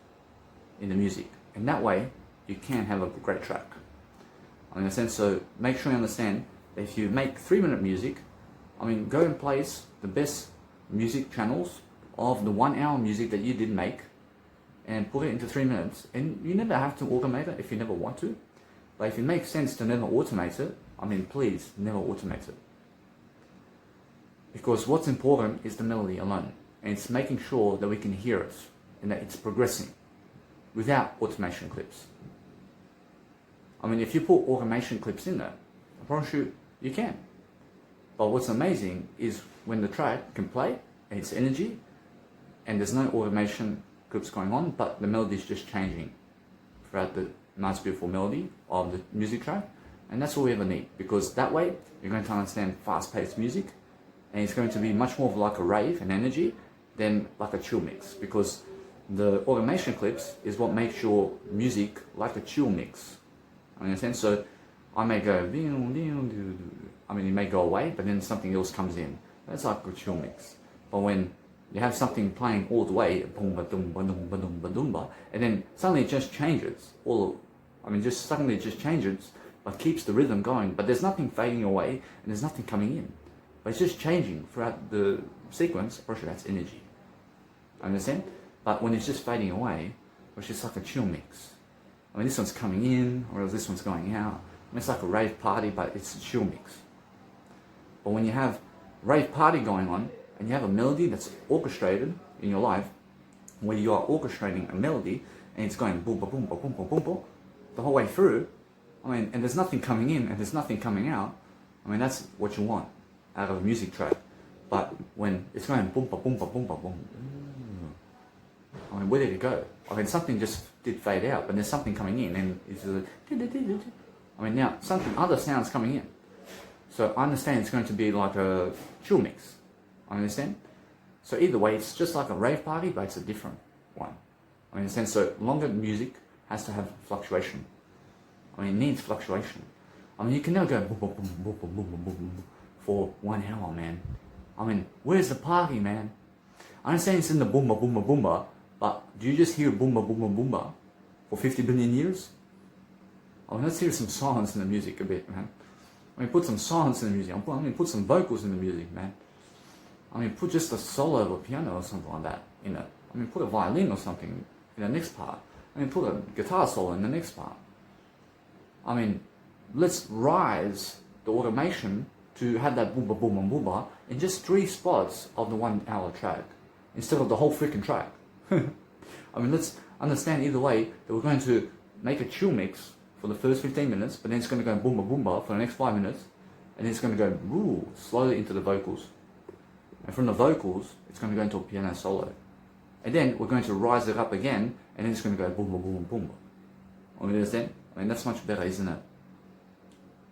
in the music. And that way, you can have a great track. I mean, in a sense, so make sure you understand that if you make 3-minute music, I mean, go and place the best music channels of the 1 hour music that you did make and put it into 3 minutes. And you never have to automate it if you never want to. But if it makes sense to never automate it, I mean, please never automate it. Because what's important is the melody alone. And it's making sure that we can hear it and that it's progressing without automation clips. I mean, if you put automation clips in there, I promise you can. But what's amazing is when the track can play and it's energy and there's no automation clips going on, but the melody is just changing throughout the nice beautiful melody of the music track. And that's all we ever need, because that way you're going to understand fast-paced music and it's going to be much more like a rave and energy than like a chill mix, because the automation clips is what makes your music like a chill mix. I mean, in a sense, so I may go, I mean, it may go away, but then something else comes in. That's like a chill mix. But when you have something playing all the way, boom, ba, doom, ba, doom, ba, doom, ba, doom, ba, and then suddenly it just changes all I mean, just suddenly it just changes, but keeps the rhythm going. But there's nothing fading away, and there's nothing coming in. But it's just changing throughout the sequence. Or that's energy. Understand? But when it's just fading away, it's just like a chill mix. I mean, this one's coming in, or this one's going out. I mean, it's like a rave party, but it's a chill mix. But when you have rave party going on, and you have a melody that's orchestrated in your life, where you are orchestrating a melody, and it's going boom, boom, boom, boom, boom, boom, boom, boom, the whole way through, I mean, and there's nothing coming in, and there's nothing coming out, I mean, that's what you want out of a music track. But when it's going boom, boom, boom, boom, boom, boom, I mean, where did it go? I mean, something just did fade out, but there's something coming in, and it's I mean, now, something, other sounds coming in. So I understand it's going to be like a chill mix. I understand? So either way, it's just like a rave party, but it's a different one. I understand? So longer music has to have fluctuation. I mean, it needs fluctuation. I mean, you can never go boom, boom, boom, boom, boom, boom, boom, boom, boom for 1 hour, man. I mean, where's the party, man? I understand it's in the boomba, boomba, boomba, but do you just hear boomba, boomba, boomba for 50 billion years? I mean, let's hear some silence in the music a bit, man. I mean, put some silence in the music. I mean, put some vocals in the music, man. I mean, put just a solo of a piano or something like that in it. I mean, put a violin or something in the next part. I mean, put a guitar solo in the next part. I mean, let's rise the automation to have that boomba, boomba, boomba in just 3 spots of the 1 hour track instead of the whole freaking track. I mean, let's understand either way that we're going to make a chill mix for the first 15 minutes, but then it's going to go boomba, boomba for the next 5 minutes, and then it's going to go ooh, slowly into the vocals. And from the vocals, it's going to go into a piano solo. And then we're going to rise it up again, and then it's going to go boom, boom, boom, boom. I mean, understand? I mean, that's much better, isn't it?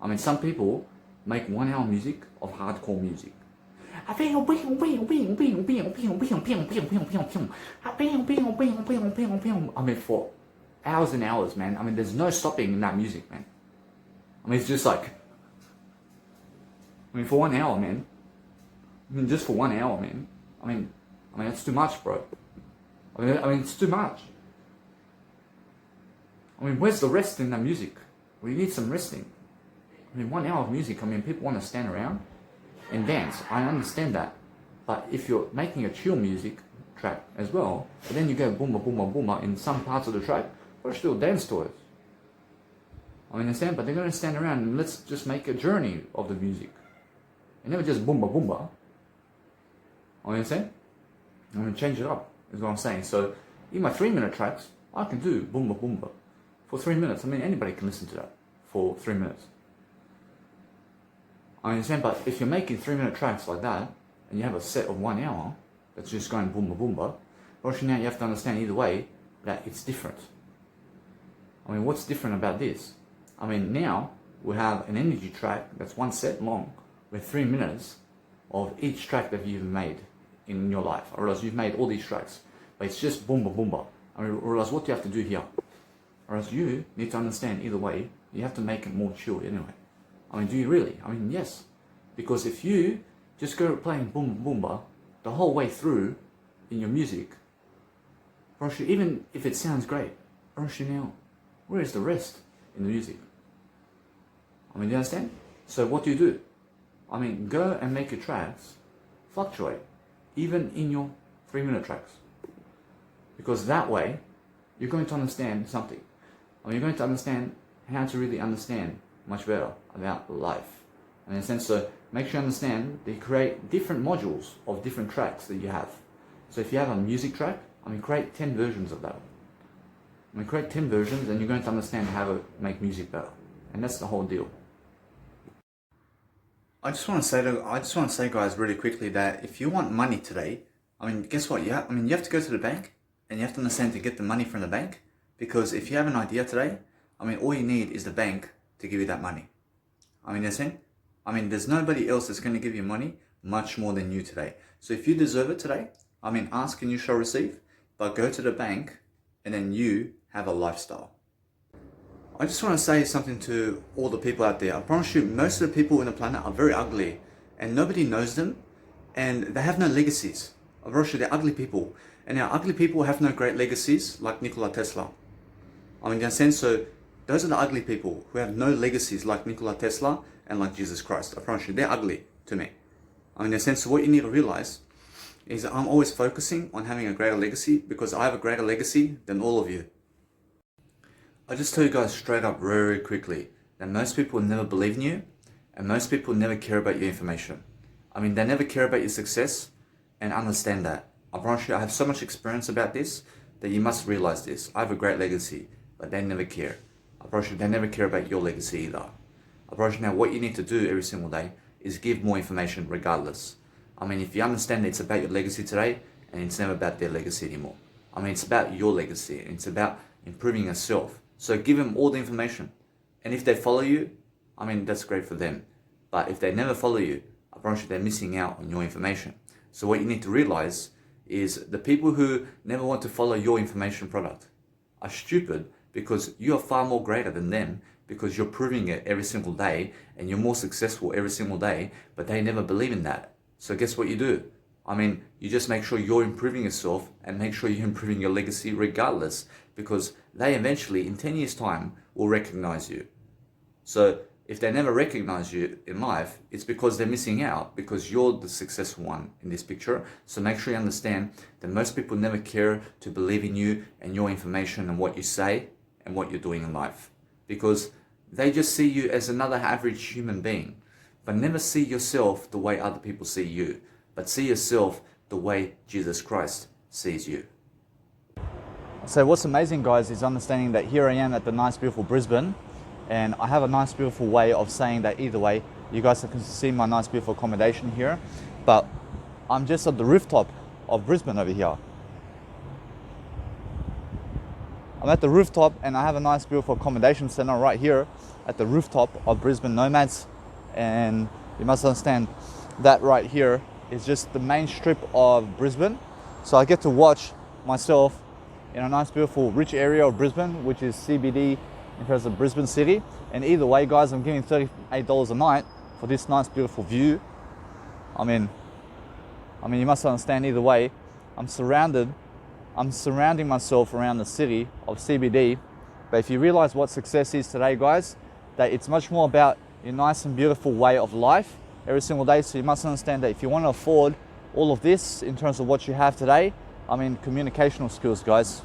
I mean, some people make 1 hour music of hardcore music. I mean, for hours and hours, man. I mean, there's no stopping in that music, man. I mean, it's just like, I mean, for 1 hour, man. I mean, just for 1 hour, man. I mean, that's too much, bro. I mean, it's too much. I mean, where's the rest in that music? We need some resting. I mean, 1 hour of music, I mean, people want to stand around and dance. I understand that. But if you're making a chill music track as well, but then you go boomba, boomba, boomba in some parts of the track, but still dance to it. I understand, but they're going to stand around and let's just make a journey of the music. And never just boomba, boomba. I understand? I'm going to change it up, is what I'm saying. So, in my 3-minute tracks, I can do boomba, boomba for 3 minutes. I mean, anybody can listen to that for 3 minutes. I understand, but if you're making 3-minute tracks like that, and you have a set of 1 hour, that's just going boomba, boomba, but now you have to understand either way that it's different. I mean, what's different about this? I mean, now we have an energy track that's 1 set long with 3 minutes of each track that you've made in your life. I realize you've made all these tracks, but it's just boomba, boomba. I mean, realize what you have to do here. Or else you need to understand either way, you have to make it more chill anyway. I mean, do you really? I mean, yes. Because if you just go playing boomba, boomba the whole way through in your music, even if it sounds great, now, where is the rest in the music? I mean, do you understand? So what do? I mean, go and make your tracks fluctuate, even in your 3-minute tracks. Because that way, you're going to understand something. I mean, you're going to understand how to really understand much better about life. And in a sense, so make sure you understand that you create different modules of different tracks that you have. So if you have a music track, I mean, create 10 versions of that. I mean, create 10 versions and you're going to understand how to make music better. And that's the whole deal. I just want to say, guys, really quickly that if you want money today, I mean, guess what? You have to go to the bank and you have to understand to get the money from the bank. Because if you have an idea today, I mean, all you need is the bank to give you that money. I mean, understand? I mean, there's nobody else that's going to give you money much more than you today. So if you deserve it today, I mean, ask and you shall receive, but go to the bank and then you have a lifestyle. I just want to say something to all the people out there. I promise you, most of the people on the planet are very ugly and nobody knows them and they have no legacies. I promise you, they're ugly people. And now ugly people have no great legacies like Nikola Tesla. I mean, in a sense, so Those are the ugly people who have no legacies like Nikola Tesla and like Jesus Christ. I promise you, they're ugly to me. I mean, in a sense, what you need to realize is that I'm always focusing on having a greater legacy because I have a greater legacy than all of you. I just tell you guys straight up very quickly that most people never believe in you and most people never care about your information. I mean, they never care about your success, and understand that. I promise you, I have so much experience about this that you must realize this. I have a great legacy, but they never care. I promise you, they never care about your legacy either. I promise you now, what you need to do every single day is give more information regardless. I mean, if you understand that it's about your legacy today, and it's never about their legacy anymore. I mean, it's about your legacy, and it's about improving yourself. So give them all the information. And if they follow you, I mean, that's great for them. But if they never follow you, I promise you they're missing out on your information. So what you need to realize is the people who never want to follow your information product are stupid, because you are far more greater than them, because you're proving it every single day and you're more successful every single day, but they never believe in that. So guess what you do? I mean, you just make sure you're improving yourself and make sure you're improving your legacy regardless, because they eventually, in 10 years' time, will recognize you. So if they never recognize you in life, it's because they're missing out, because you're the successful one in this picture. So make sure you understand that most people never care to believe in you and your information and what you say and what you're doing in life, because they just see you as another average human being, but never see yourself the way other people see you, but see yourself the way Jesus Christ sees you. So what's amazing, guys, is understanding that here I am at the nice, beautiful Brisbane, and I have a nice, beautiful way of saying that either way. You guys can see my nice, beautiful accommodation here, but I'm just at the rooftop of Brisbane over here. I'm at the rooftop and I have a nice, beautiful accommodation center right here at the rooftop of Brisbane Nomads. And you must understand that right here is just the main strip of Brisbane. So I get to watch myself in a nice, beautiful, rich area of Brisbane, which is CBD in terms of Brisbane City. And either way, guys, I'm giving $38 a night for this nice, beautiful view. I mean, you must understand, either way, I'm surrounding myself around the city of CBD. But if you realize what success is today, guys, that it's much more about your nice and beautiful way of life every single day. So you must understand that if you want to afford all of this in terms of what you have today, I mean, communicational skills, guys.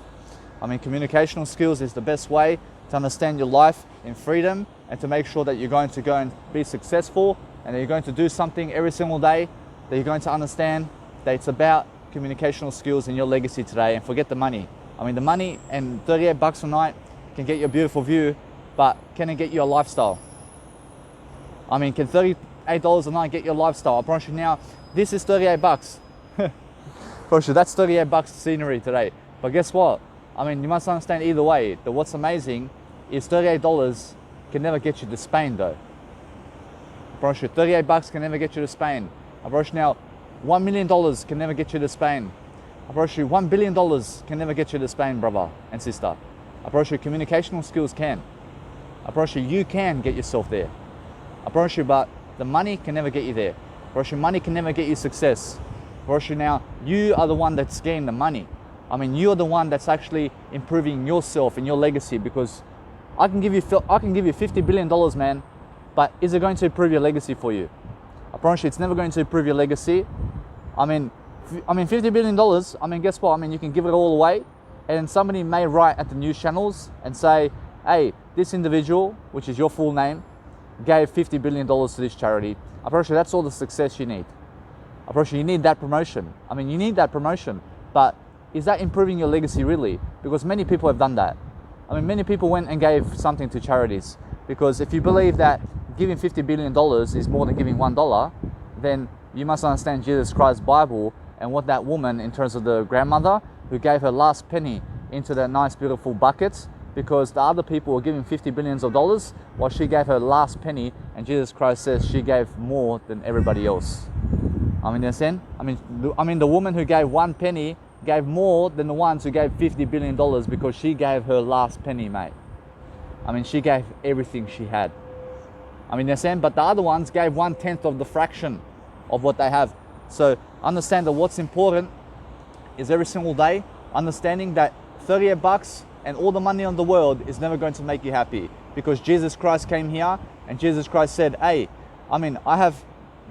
I mean, communicational skills is the best way to understand your life in freedom and to make sure that you're going to go and be successful and that you're going to do something every single day, that you're going to understand that it's about communicational skills in your legacy today, and forget the money. I mean, the money and $38 a night can get you a beautiful view, but can it get you a lifestyle? I mean, can $38 a night get you a lifestyle? I promise you now, this is $38. Promise you, that's $38 scenery today. But guess what? I mean, you must understand either way that what's amazing is $38 can never get you to Spain though. I promise you, $38 can never get you to Spain. I promise you now, $1 million can never get you to Spain. I promise you, $1 billion can never get you to Spain, brother and sister. I promise you, communicational skills can. I promise you can get yourself there. I promise you, but the money can never get you there. I promise you, money can never get you success. I promise you now, you are the one that's getting the money. I mean, you're the one that's actually improving yourself and your legacy, because I can give you $50 billion, man, but is it going to improve your legacy for you? I promise you, it's never going to improve your legacy. I mean, $50 billion, I mean, guess what? I mean, you can give it all away, and somebody may write at the news channels and say, hey, this individual, which is your full name, gave $50 billion to this charity. I promise you, that's all the success you need. I promise you, you need that promotion. I mean, you need that promotion, but is that improving your legacy really? Because many people have done that. I mean, many people went and gave something to charities, because if you believe that giving $50 billion is more than giving $1, then you must understand Jesus Christ's Bible and what that woman, in terms of the grandmother who gave her last penny into that nice, beautiful bucket, because the other people were giving $50 billion while she gave her last penny, and Jesus Christ says she gave more than everybody else. I mean, you understand? I mean, the woman who gave 1 penny gave more than the ones who gave $50 billion, because she gave her last penny, mate. I mean, she gave everything she had. I mean, you understand? But the other ones gave 1/10 of the fraction of what they have. So understand that what's important is every single day understanding that $38 and all the money in the world is never going to make you happy, because Jesus Christ came here and Jesus Christ said, hey, I have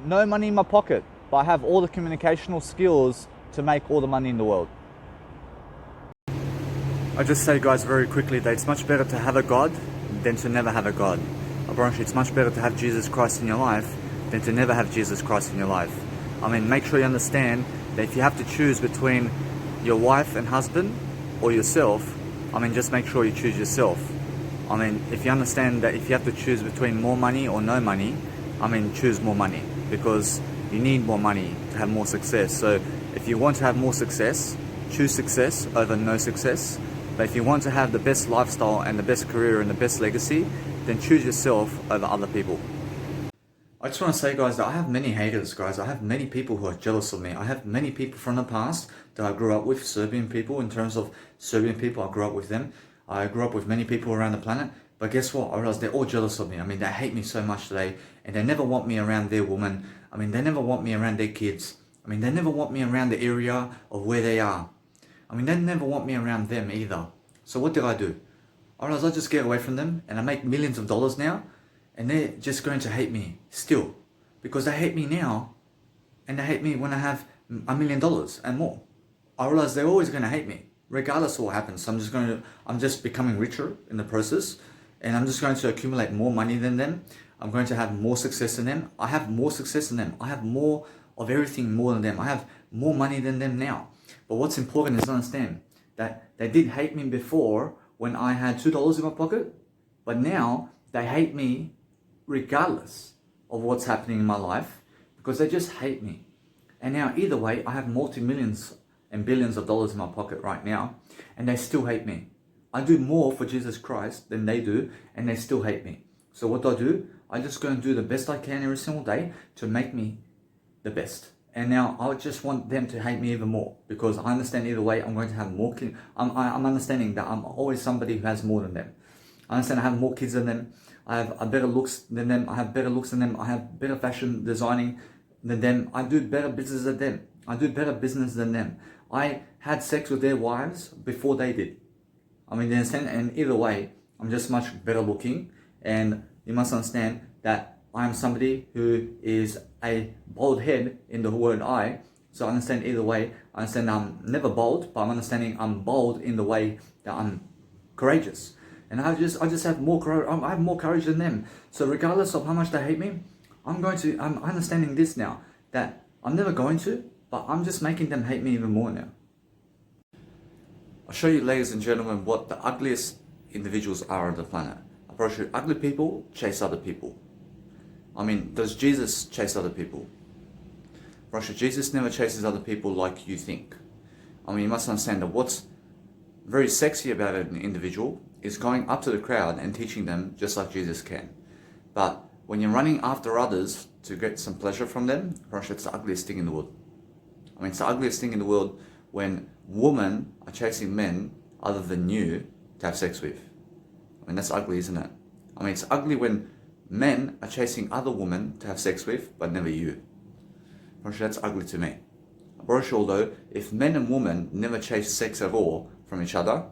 no money in my pocket, but I have all the communicational skills to make all the money in the world. I just say, guys, very quickly that it's much better to have a God than to never have a God. I promise you, it's much better to have Jesus Christ in your life than to never have Jesus Christ in your life. Make sure you understand that if you have to choose between your wife and husband or yourself, just make sure you choose yourself. If you understand that if you have to choose between more money or no money, choose more money, because you need more money to have more success. So if you want to have more success, choose success over no success. But if you want to have the best lifestyle and the best career and the best legacy, then choose yourself over other people. I just want to say, guys, that I have many haters, guys. I have many people who are jealous of me. I have many people from the past that I grew up with, Serbian people. In terms of Serbian people, I grew up with them. I grew up with many people around the planet. But guess what? I realized they're all jealous of me. They hate me so much today, and they never want me around their woman. They never want me around their kids. They never want me around the area of where they are. They never want me around them either. So what did I do? I realized I just get away from them, and I make millions of dollars now, and they're just going to hate me still, because they hate me now, and they hate me when I have $1 million and more. I realize they're always going to hate me, regardless of what happens. So I'm just becoming richer in the process, and I'm just going to accumulate more money than them. I'm going to have more success than them. I have more success than them. I have more of everything more than them. I have more money than them now. But what's important is to understand that they did hate me before when I had $2 in my pocket, but now they hate me regardless of what's happening in my life, because they just hate me. And now either way, I have multi-millions and billions of dollars in my pocket right now, and they still hate me. I do more for Jesus Christ than they do, and they still hate me. So what do? I just go and do the best I can every single day to make me the best. And now I just want them to hate me even more, because I understand either way I'm going to have more kids. I'm understanding that I'm always somebody who has more than them. I understand I have more kids than them. I have a better looks than them. I have better looks than them. I have better fashion designing than them. I do better business than them. I do better business than them. I had sex with their wives before they did. You understand? And either way, I'm just much better looking. And you must understand that I am somebody who is a bald head in the word I. So I understand either way. I understand I'm never bold, but I'm understanding I'm bold in the way that I'm courageous. And I just have more courage. I have more courage than them. So regardless of how much they hate me, I'm understanding this now, that I'm never going to, but I'm just making them hate me even more now. I'll show you, ladies and gentlemen, what the ugliest individuals are on the planet. I promise you, ugly people chase other people. Does Jesus chase other people? Russia, Jesus never chases other people like you think. You must understand that what's very sexy about an individual is going up to the crowd and teaching them just like Jesus can. But when you're running after others to get some pleasure from them, Russia, it's the ugliest thing in the world. It's the ugliest thing in the world when women are chasing men other than you to have sex with. That's ugly, isn't it? It's ugly when men are chasing other women to have sex with, but never you. That's ugly to me. Although, if men and women never chase sex at all from each other,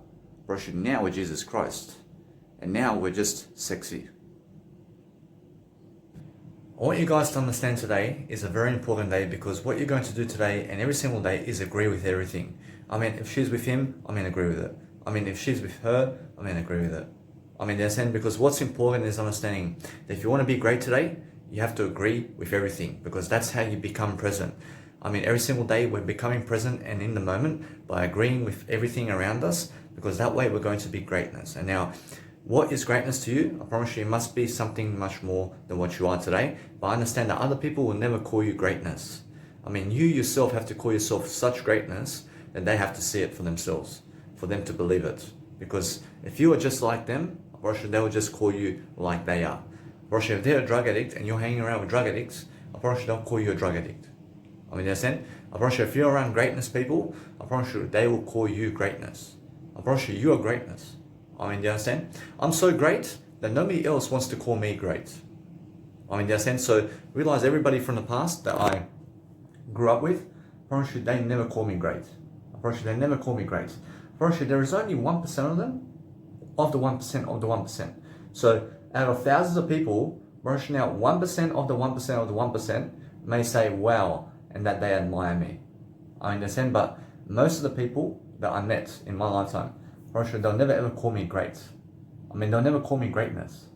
now we're Jesus Christ. And now we're just sexy. I want you guys to understand today is a very important day, because what you're going to do today and every single day is agree with everything. If she's with him, agree with it. If she's with her, agree with it. Understand, because what's important is understanding that if you want to be great today, you have to agree with everything, because that's how you become present. Every single day we're becoming present and in the moment by agreeing with everything around us, because that way we're going to be greatness. And now, what is greatness to you? I promise you, it must be something much more than what you are today. But I understand that other people will never call you greatness. You yourself have to call yourself such greatness that they have to see it for themselves, for them to believe it. Because if you are just like them, they will just call you like they are. If they're a drug addict and you're hanging around with drug addicts, they'll call you a drug addict. Understand? If you're around greatness people, they will call you greatness. You are greatness. Do you understand? I'm so great that nobody else wants to call me great. Do you understand? So realize everybody from the past that I grew up with, they never call me great. They never call me great. There is only 1% of them of the 1% of the 1%. So out of thousands of people, brushing out 1% of the 1% of the 1% may say wow and that they admire me. I understand, but most of the people that I met in my lifetime, they'll never ever call me great. I mean, they'll never call me greatness.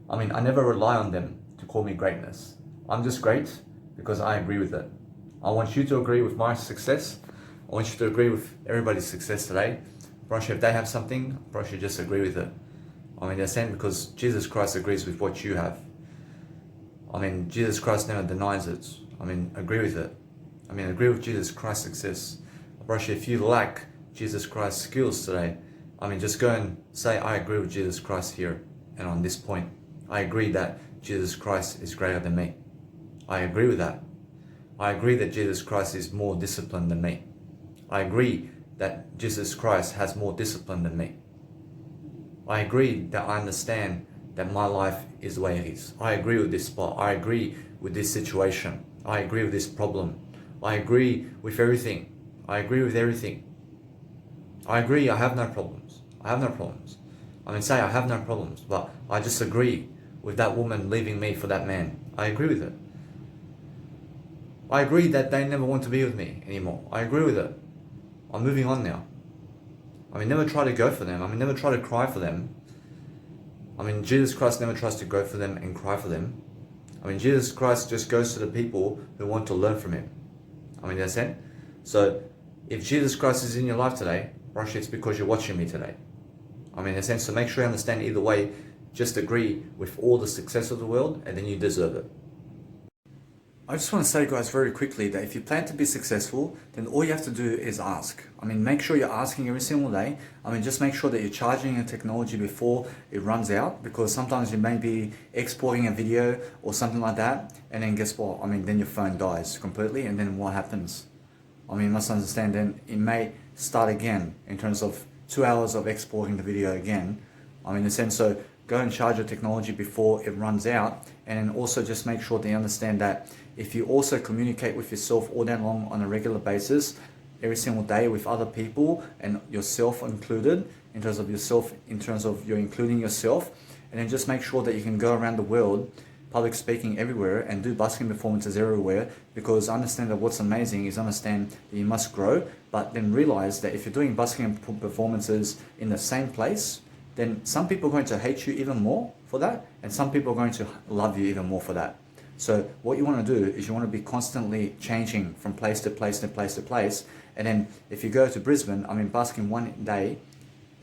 I mean, I never rely on them to call me greatness. I'm just great because I agree with it. I want you to agree with my success. I want you to agree with everybody's success today. If they have something, just agree with it. I mean, they're saying because Jesus Christ agrees with what you have. I mean, Jesus Christ never denies it. I mean, agree with it. I mean, agree with Jesus Christ's success. If you lack Jesus Christ's skills today, I mean, just go and say, I agree with Jesus Christ here and on this point. I agree that Jesus Christ is greater than me. I agree with that. I agree that Jesus Christ is more disciplined than me. I agree that Jesus Christ has more discipline than me. I agree that I understand that my life is the way it is. I agree with this spot. I agree with this situation. I agree with this problem. I agree with everything. I agree with everything. I agree I have no problems. I have no problems. I mean, say I have no problems, but I just agree with that woman leaving me for that man. I agree with it. I agree that they never want to be with me anymore. I agree with it. I'm moving on now. I mean, never try to go for them. I mean, never try to cry for them. I mean, Jesus Christ never tries to go for them and cry for them. I mean, Jesus Christ just goes to the people who want to learn from him. I mean, that's it. So, if Jesus Christ is in your life today, it's because you're watching me today. I mean, in a sense, so make sure you understand either way. Just agree with all the success of the world and then you deserve it. I just want to say, guys, very quickly that if you plan to be successful, then all you have to do is ask. I mean, make sure you're asking every single day. I mean, just make sure that you're charging your technology before it runs out, because sometimes you may be exporting a video or something like that, and then guess what? I mean, then your phone dies completely, and then what happens? I mean, you must understand, then it may start again in terms of 2 hours of exporting the video again. I mean, in a sense, so go and charge your technology before it runs out, and then also just make sure that you understand that if you also communicate with yourself all day long on a regular basis, every single day with other people and yourself included, in terms of you're including yourself, and then just make sure that you can go around the world public speaking everywhere and do busking performances everywhere, because understand that what's amazing is understand that you must grow, but then realize that if you're doing busking performances in the same place, then some people are going to hate you even more for that, and some people are going to love you even more for that. So what you want to do is you want to be constantly changing from place to place to place to place. And then if you go to Brisbane, I mean, busking one day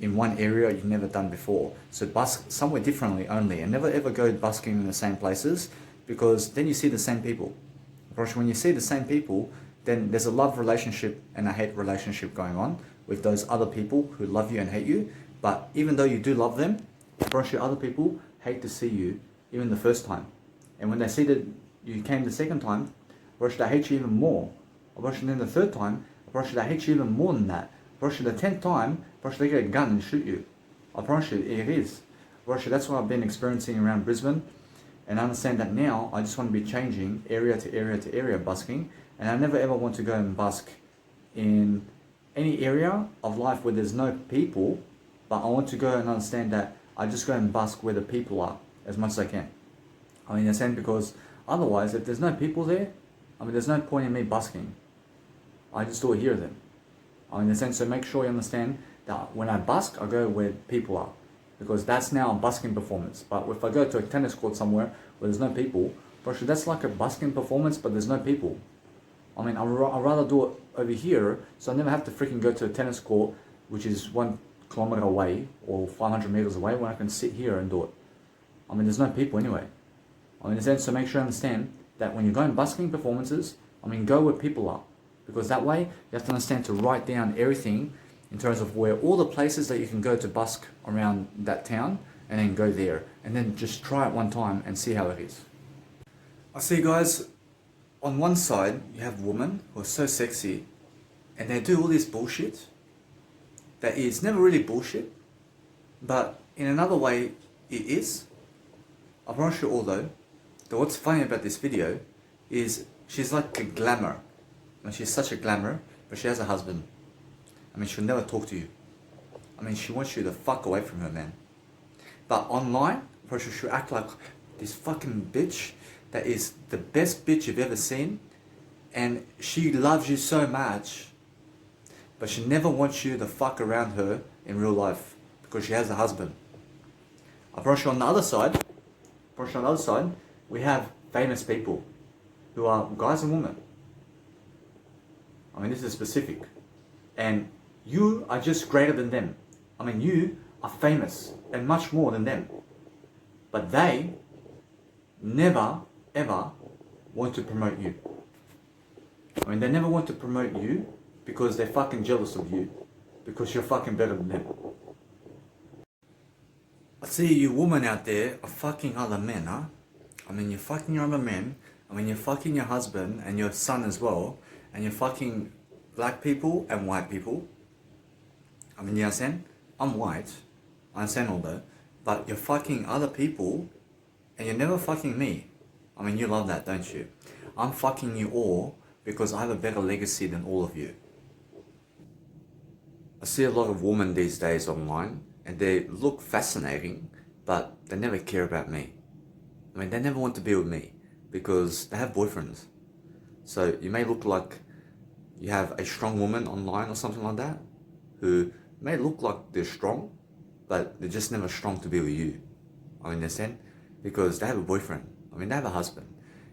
in one area you've never done before. So busk somewhere differently only, and never ever go busking in the same places, because then you see the same people. Because when you see the same people, then there's a love relationship and a hate relationship going on with those other people who love you and hate you. But even though you do love them, other people hate to see you even the first time. And when they see that you came the second time, they hate you even more. And then the third time, they hate you even more than that. The 10th time, they get a gun and shoot you. I promise you, it is. That's what I've been experiencing around Brisbane. And I understand that now, I just want to be changing area to area to area busking. And I never ever want to go and busk in any area of life where there's no people. But I want to go and understand that I just go and busk where the people are as much as I can. I mean, understand, because otherwise, if there's no people there, I mean, there's no point in me busking. I just do it here then. I mean, in a sense, so make sure you understand that when I busk, I go where people are, because that's now a busking performance. But if I go to a tennis court somewhere where there's no people, that's like a busking performance, but there's no people. I mean, I'd rather do it over here, so I never have to freaking go to a tennis court, which is 1 kilometer away or 500 meters away, when I can sit here and do it. I mean, there's no people anyway. I mean, in a sense, so make sure you understand that when you're going busking performances, I mean, go where people are. Because that way, you have to understand to write down everything in terms of where all the places that you can go to busk around that town, and then go there. And then just try it one time and see how it is. I see, guys, on one side, you have women who are so sexy, and they do all this bullshit that is never really bullshit, but in another way, it is. I promise you all though, that what's funny about this video is she's like a glamour. I mean, she's such a glamour, but she has a husband. I mean, she'll never talk to you. I mean, she wants you to fuck away from her, man. But online, Portia, she'll act like this fucking bitch that is the best bitch you've ever seen, and she loves you so much, but she never wants you to fuck around her in real life because she has a husband. Portia, on the other side, we have famous people who are guys and women. I mean, this is specific. And you are just greater than them. I mean, you are famous and much more than them. But they never, ever want to promote you. I mean, they never want to promote you because they're fucking jealous of you. Because you're fucking better than them. I see you women out there are fucking other men, huh? I mean, you're fucking other men. I mean, you're fucking your husband and your son as well. And you're fucking black people and white people. I mean, you understand? I'm white. I understand all that. But you're fucking other people and you're never fucking me. I mean, you love that, don't you? I'm fucking you all because I have a better legacy than all of you. I see a lot of women these days online and they look fascinating, but they never care about me. I mean, they never want to be with me because they have boyfriends. So you may look like you have a strong woman online or something like that who may look like they're strong, but they're just never strong to be with you. I mean, understand? Because they have a boyfriend. I mean, they have a husband.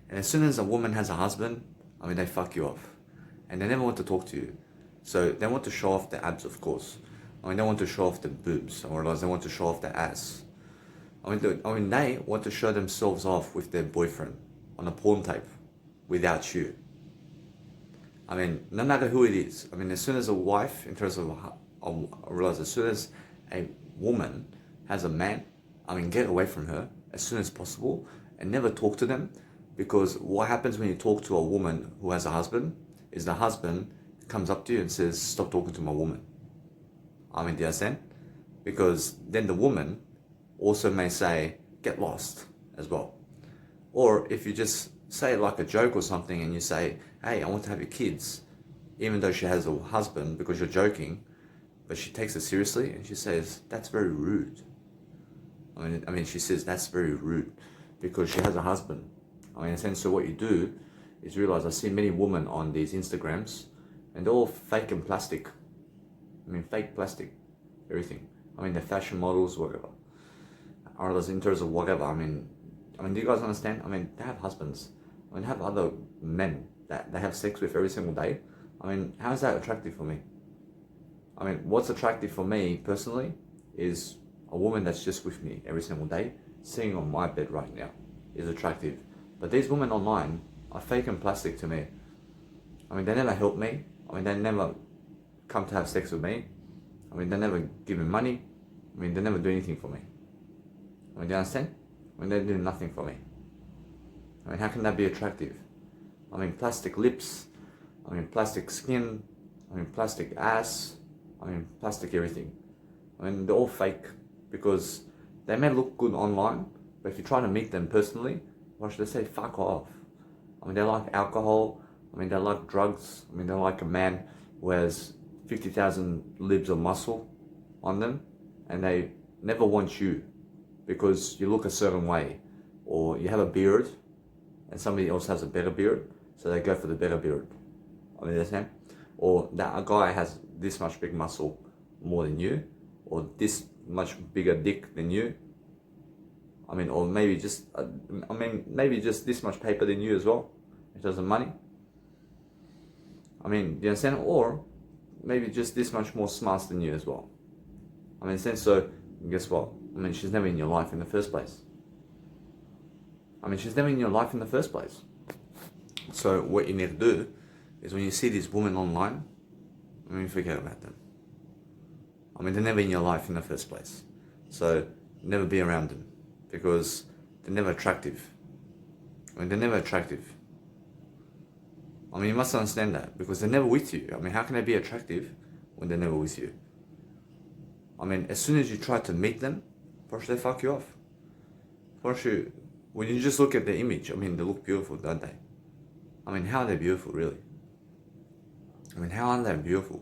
And as soon as a woman has a husband, I mean, they fuck you off. And they never want to talk to you. So they want to show off their abs, of course. I mean, they want to show off their boobs, or else they want to show off their ass. I mean, they want to show themselves off with their boyfriend on a porn tape without you. I mean, no matter who it is. I mean, as soon as a wife, in terms of, I realize as soon as a woman has a man, I mean, get away from her as soon as possible and never talk to them, because what happens when you talk to a woman who has a husband is the husband comes up to you and says, stop talking to my woman. I mean, do you understand? Because then the woman also may say, get lost as well. Or if you just say like a joke or something and you say, hey, I want to have your kids, even though she has a husband because you're joking, but she takes it seriously and she says, that's very rude. I mean, she says that's very rude because she has a husband. I mean, in a sense, so what you do is realize I see many women on these Instagrams and they're all fake and plastic. I mean, fake plastic, everything. I mean, they're fashion models, whatever. Or in terms of whatever. I mean, do you guys understand? I mean, they have husbands. I mean, they have other men that they have sex with every single day. I mean, how is that attractive for me? I mean, what's attractive for me personally is a woman that's just with me every single day, sitting on my bed right now, is attractive. But these women online are fake and plastic to me. I mean, they never help me. I mean, they never come to have sex with me. I mean, they never give me money. I mean, they never do anything for me. I mean, do you understand? I mean, they do nothing for me. I mean, how can that be attractive? I mean, plastic lips. I mean, plastic skin. I mean, plastic ass. I mean, plastic everything. I mean, they're all fake because they may look good online, but if you try to meet them personally, what should they say? Fuck off. I mean, they like alcohol. I mean, they like drugs. I mean, they like a man who has 50,000 libs of muscle on them, and they never want you because you look a certain way, or you have a beard and somebody else has a better beard, so they go for the better beard. I mean, understand? Or that a guy has this much big muscle more than you, or this much bigger dick than you. I mean, or maybe just, maybe just this much paper than you as well, in terms of money. I mean, do you understand? Or maybe just this much more smarts than you as well. I mean, sense, so guess what? I mean, she's never in your life in the first place. I mean, she's never in your life in the first place. So what you need to do is when you see these women online, I mean, forget about them. I mean, they're never in your life in the first place. So never be around them because they're never attractive. I mean, they're never attractive. I mean, you must understand that because they're never with you. I mean, how can they be attractive when they're never with you? I mean, as soon as you try to meet them, first they fuck you off. First when you just look at the image, I mean, they look beautiful, don't they? I mean, how are they beautiful, really? I mean, how are they beautiful?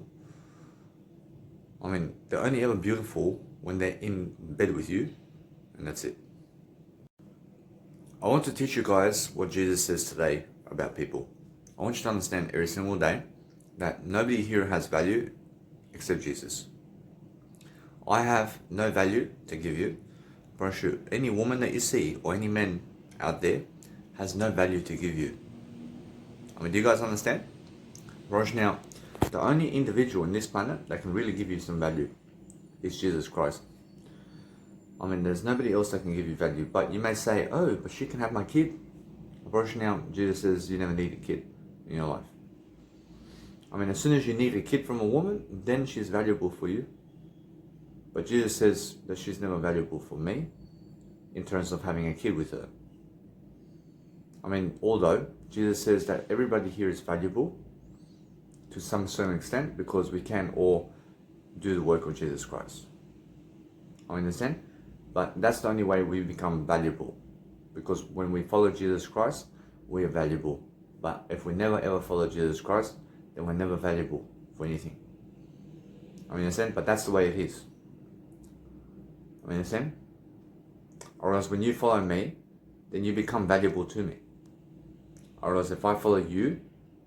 I mean, they're only ever beautiful when they're in bed with you, and that's it. I want to teach you guys what Jesus says today about people. I want you to understand every single day that nobody here has value except Jesus. I have no value to give you. But any woman that you see or any man out there has no value to give you. I mean, do you guys understand? Right now, the only individual in this planet that can really give you some value is Jesus Christ. I mean, there's nobody else that can give you value. But you may say, oh, but she can have my kid. Right now, Jesus says you never need a kid in your life. I mean, as soon as you need a kid from a woman, then she's valuable for you. But Jesus says that she's never valuable for me in terms of having a kid with her. I mean, although Jesus says that everybody here is valuable to some certain extent because we can all do the work of Jesus Christ. I understand? But that's the only way we become valuable. Because when we follow Jesus Christ, we are valuable. But if we never ever follow Jesus Christ, then we're never valuable for anything. I understand? But that's the way it is. I understand? Or else when you follow me, then you become valuable to me. Or else if I follow you,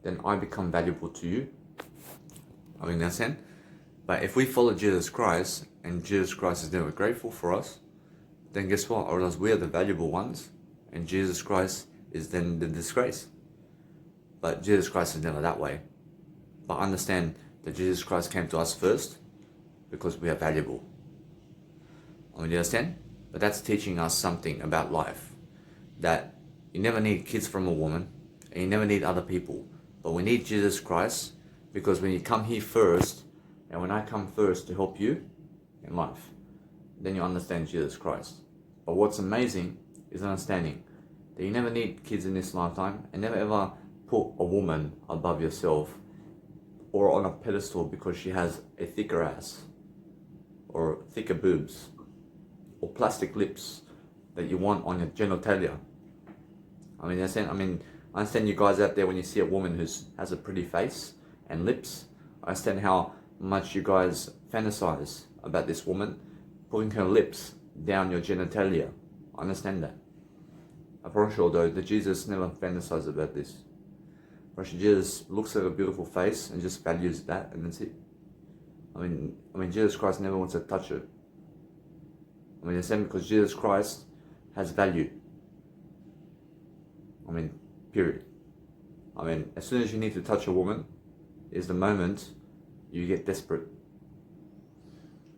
then I become valuable to you. I understand? But if we follow Jesus Christ, and Jesus Christ is never grateful for us, then guess what? Or else we are the valuable ones, and Jesus Christ is then the disgrace. But Jesus Christ is never that way. But understand that Jesus Christ came to us first because we are valuable. I mean, you understand? But that's teaching us something about life. That you never need kids from a woman, and you never need other people. But we need Jesus Christ, because when you come here first, and when I come first to help you in life, then you understand Jesus Christ. But what's amazing is understanding that you never need kids in this lifetime, and never ever put a woman above yourself or on a pedestal because she has a thicker ass or thicker boobs or plastic lips that you want on your genitalia. I understand you guys out there, when you see a woman who has a pretty face and lips, I understand how much you guys fantasize about this woman putting her lips down your genitalia. I understand that. I'm pretty sure though that Jesus never fantasized about this. Jesus looks at a beautiful face and just values that, and that's it. I mean Jesus Christ never wants to touch it. The same, because Jesus Christ has value. Period. As soon as you need to touch a woman is the moment you get desperate.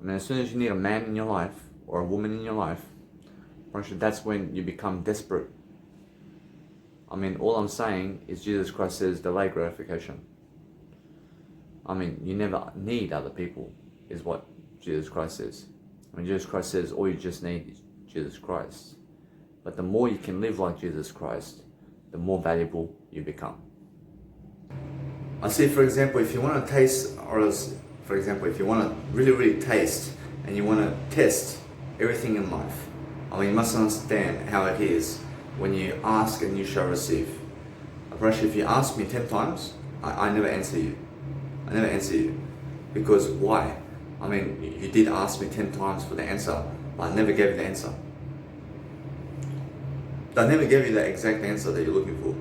As soon as you need a man in your life or a woman in your life, that's when you become desperate. All I'm saying is Jesus Christ says delay gratification. You never need other people, is what Jesus Christ says. Jesus Christ says all you just need is Jesus Christ. But the more you can live like Jesus Christ, the more valuable you become. I see, for example, if you want to taste, or else, for example, if you want to really, really taste and you want to test everything in life, you must understand how it is when you ask and you shall receive. If you ask me 10 times, I never answer you. I never answer you. Because why? You did ask me 10 times for the answer, but I never gave you the answer. I never gave you the exact answer that you're looking for.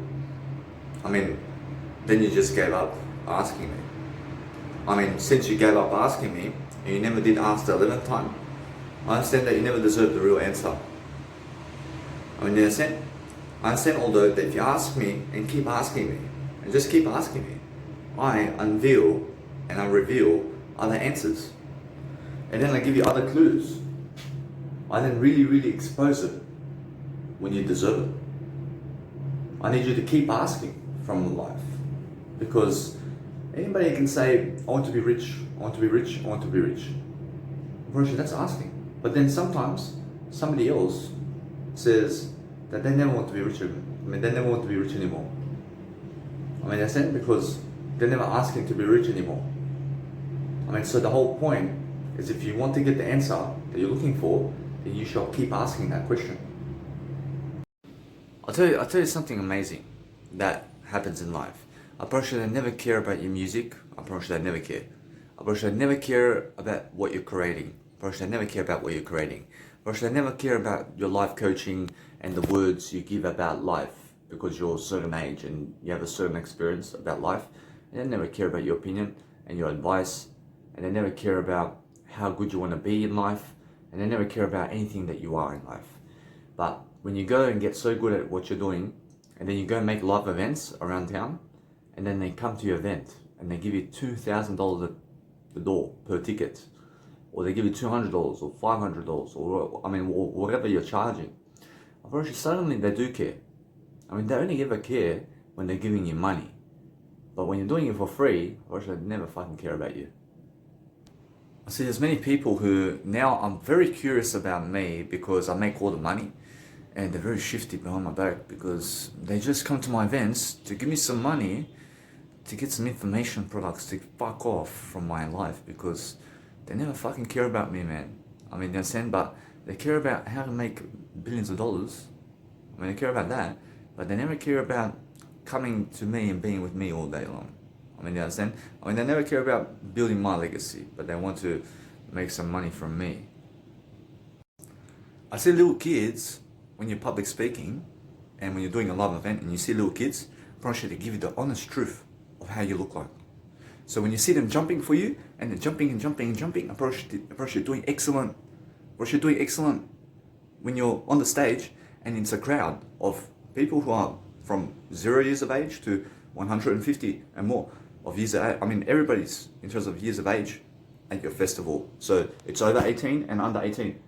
Then you just gave up asking me. Since you gave up asking me, and you never did ask the 11th time, I understand that you never deserve the real answer. You understand? I understand, although, that if you ask me and keep asking me, and just keep asking me, I unveil and I reveal other answers. And then I give you other clues. I then really, really expose it when you deserve it. I need you to keep asking from life. Because anybody can say, I want to be rich, I want to be rich, I want to be rich. That's asking. But then sometimes somebody else says that they never want to be rich. They never want to be rich anymore. That's it, because they're never asking to be rich anymore. So the whole point is, if you want to get the answer that you're looking for, then you shall keep asking that question. I'll tell you something amazing that happens in life. I promise you, they never care about your music. I promise you, they never care. Bro, should never care about what you're creating. Bro, should never care about what you're creating. Bro, should never care about your life coaching and the words you give about life because you're a certain age and you have a certain experience about life. And they never care about your opinion and your advice. And they never care about how good you want to be in life. And they never care about anything that you are in life. But when you go and get so good at what you're doing, and then you go and make live events around town, and then they come to your event and they give you $2,000 at the door per ticket, or they give you $200 or $500 or whatever you're charging. Unfortunately, suddenly they do care. I mean, they only ever care when they're giving you money. But when you're doing it for free, unfortunately, they never fucking care about you. I see there's many people who now I'm very curious about me because I make all the money, and they're very shifty behind my back because they just come to my events to give me some money to get some information products to fuck off from my life because they never fucking care about me, man. I mean, you understand? But they care about how to make billions of dollars. I mean, they care about that, but they never care about coming to me and being with me all day long. I mean, you understand? I mean, they never care about building my legacy, but they want to make some money from me. I see little kids, when you're public speaking, and when you're doing a live event, and you see little kids, I promise you to give you the honest truth of how you look like. So when you see them jumping for you, and they're jumping and jumping and jumping, I promise you're doing excellent. I promise you're doing excellent. When you're on the stage, and it's a crowd of people who are from 0 years of age to 150 and more of years of age. I mean, everybody's in terms of years of age at your festival. So it's over 18 and under 18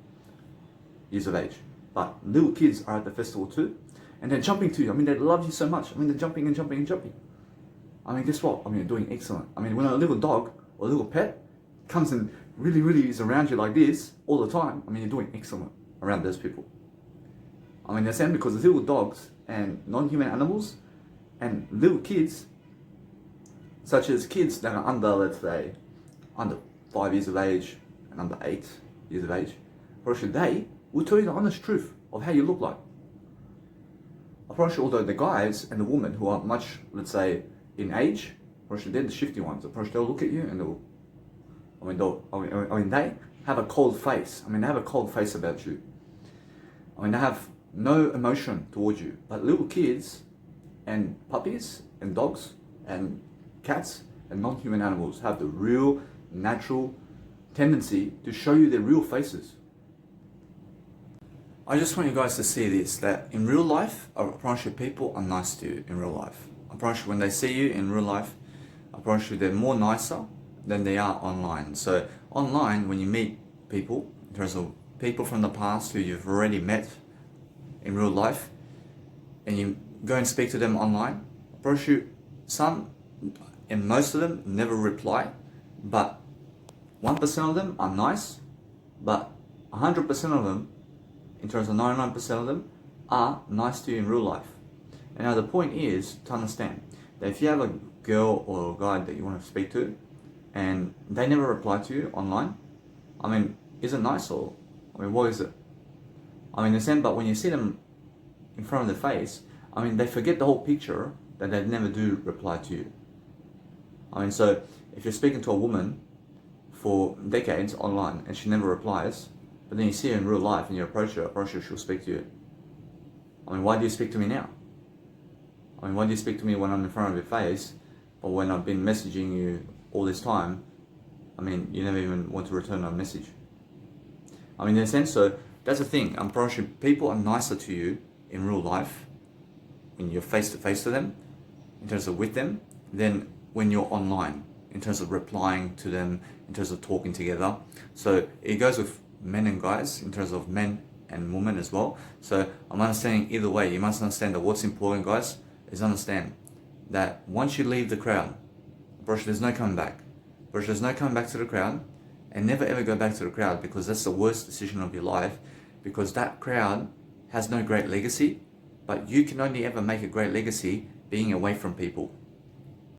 years of age. But little kids are at the festival too, and they're jumping to you. I mean, they love you so much. I mean, they're jumping and jumping and jumping. I mean, guess what? I mean, you're doing excellent. I mean, when a little dog or a little pet comes and really is around you like this all the time, I mean, you're doing excellent around those people. I mean, they're saying because little dogs and non-human animals and little kids, such as kids that are under, let's say, under 5 years of age and under 8 years of age, probably they will tell you the honest truth of how you look like. I promise you, although the guys and the women who are much, let's say, in age, probably they're the shifty ones. I promise they'll look at you and they have a cold face. I mean, they have a cold face about you. I mean, they have no emotion towards you. But little kids and puppies and dogs and cats and non-human animals have the real, natural tendency to show you their real faces. I just want you guys to see this, that in real life, I promise you people are nice to you in real life. I promise you when they see you in real life, I promise you they're more nicer than they are online. So online, when you meet people, in terms of people from the past who you've already met in real life, and you go and speak to them online, I promise you some, and most of them never reply, but 1% of them are nice, but 100% of them, in terms of 99% of them, are nice to you in real life. And now the point is to understand that if you have a girl or a guy that you want to speak to, and they never reply to you online, I mean, is it nice or, I mean, what is it? I mean, but when you see them in front of their face, I mean, they forget the whole picture that they never do reply to you. I mean, so if you're speaking to a woman for decades online and she never replies, but then you see her in real life and you approach her, she'll speak to you. I mean, why do you speak to me now? I mean, why do you speak to me when I'm in front of your face, but when I've been messaging you all this time, I mean, you never even want to return a message. I mean, in a sense, so that's the thing. I'm pretty sure people are nicer to you in real life when you're face to face to them, in terms of with them, than when you're online, in terms of replying to them, in terms of talking together. So it goes with men and guys, in terms of men and women as well. So I'm understanding either way. You must understand that what's important, guys, is understand that once you leave the crowd, there's no coming back. There's no coming back to the crowd, and never ever go back to the crowd, because that's the worst decision of your life, because that crowd has no great legacy, but you can only ever make a great legacy being away from people.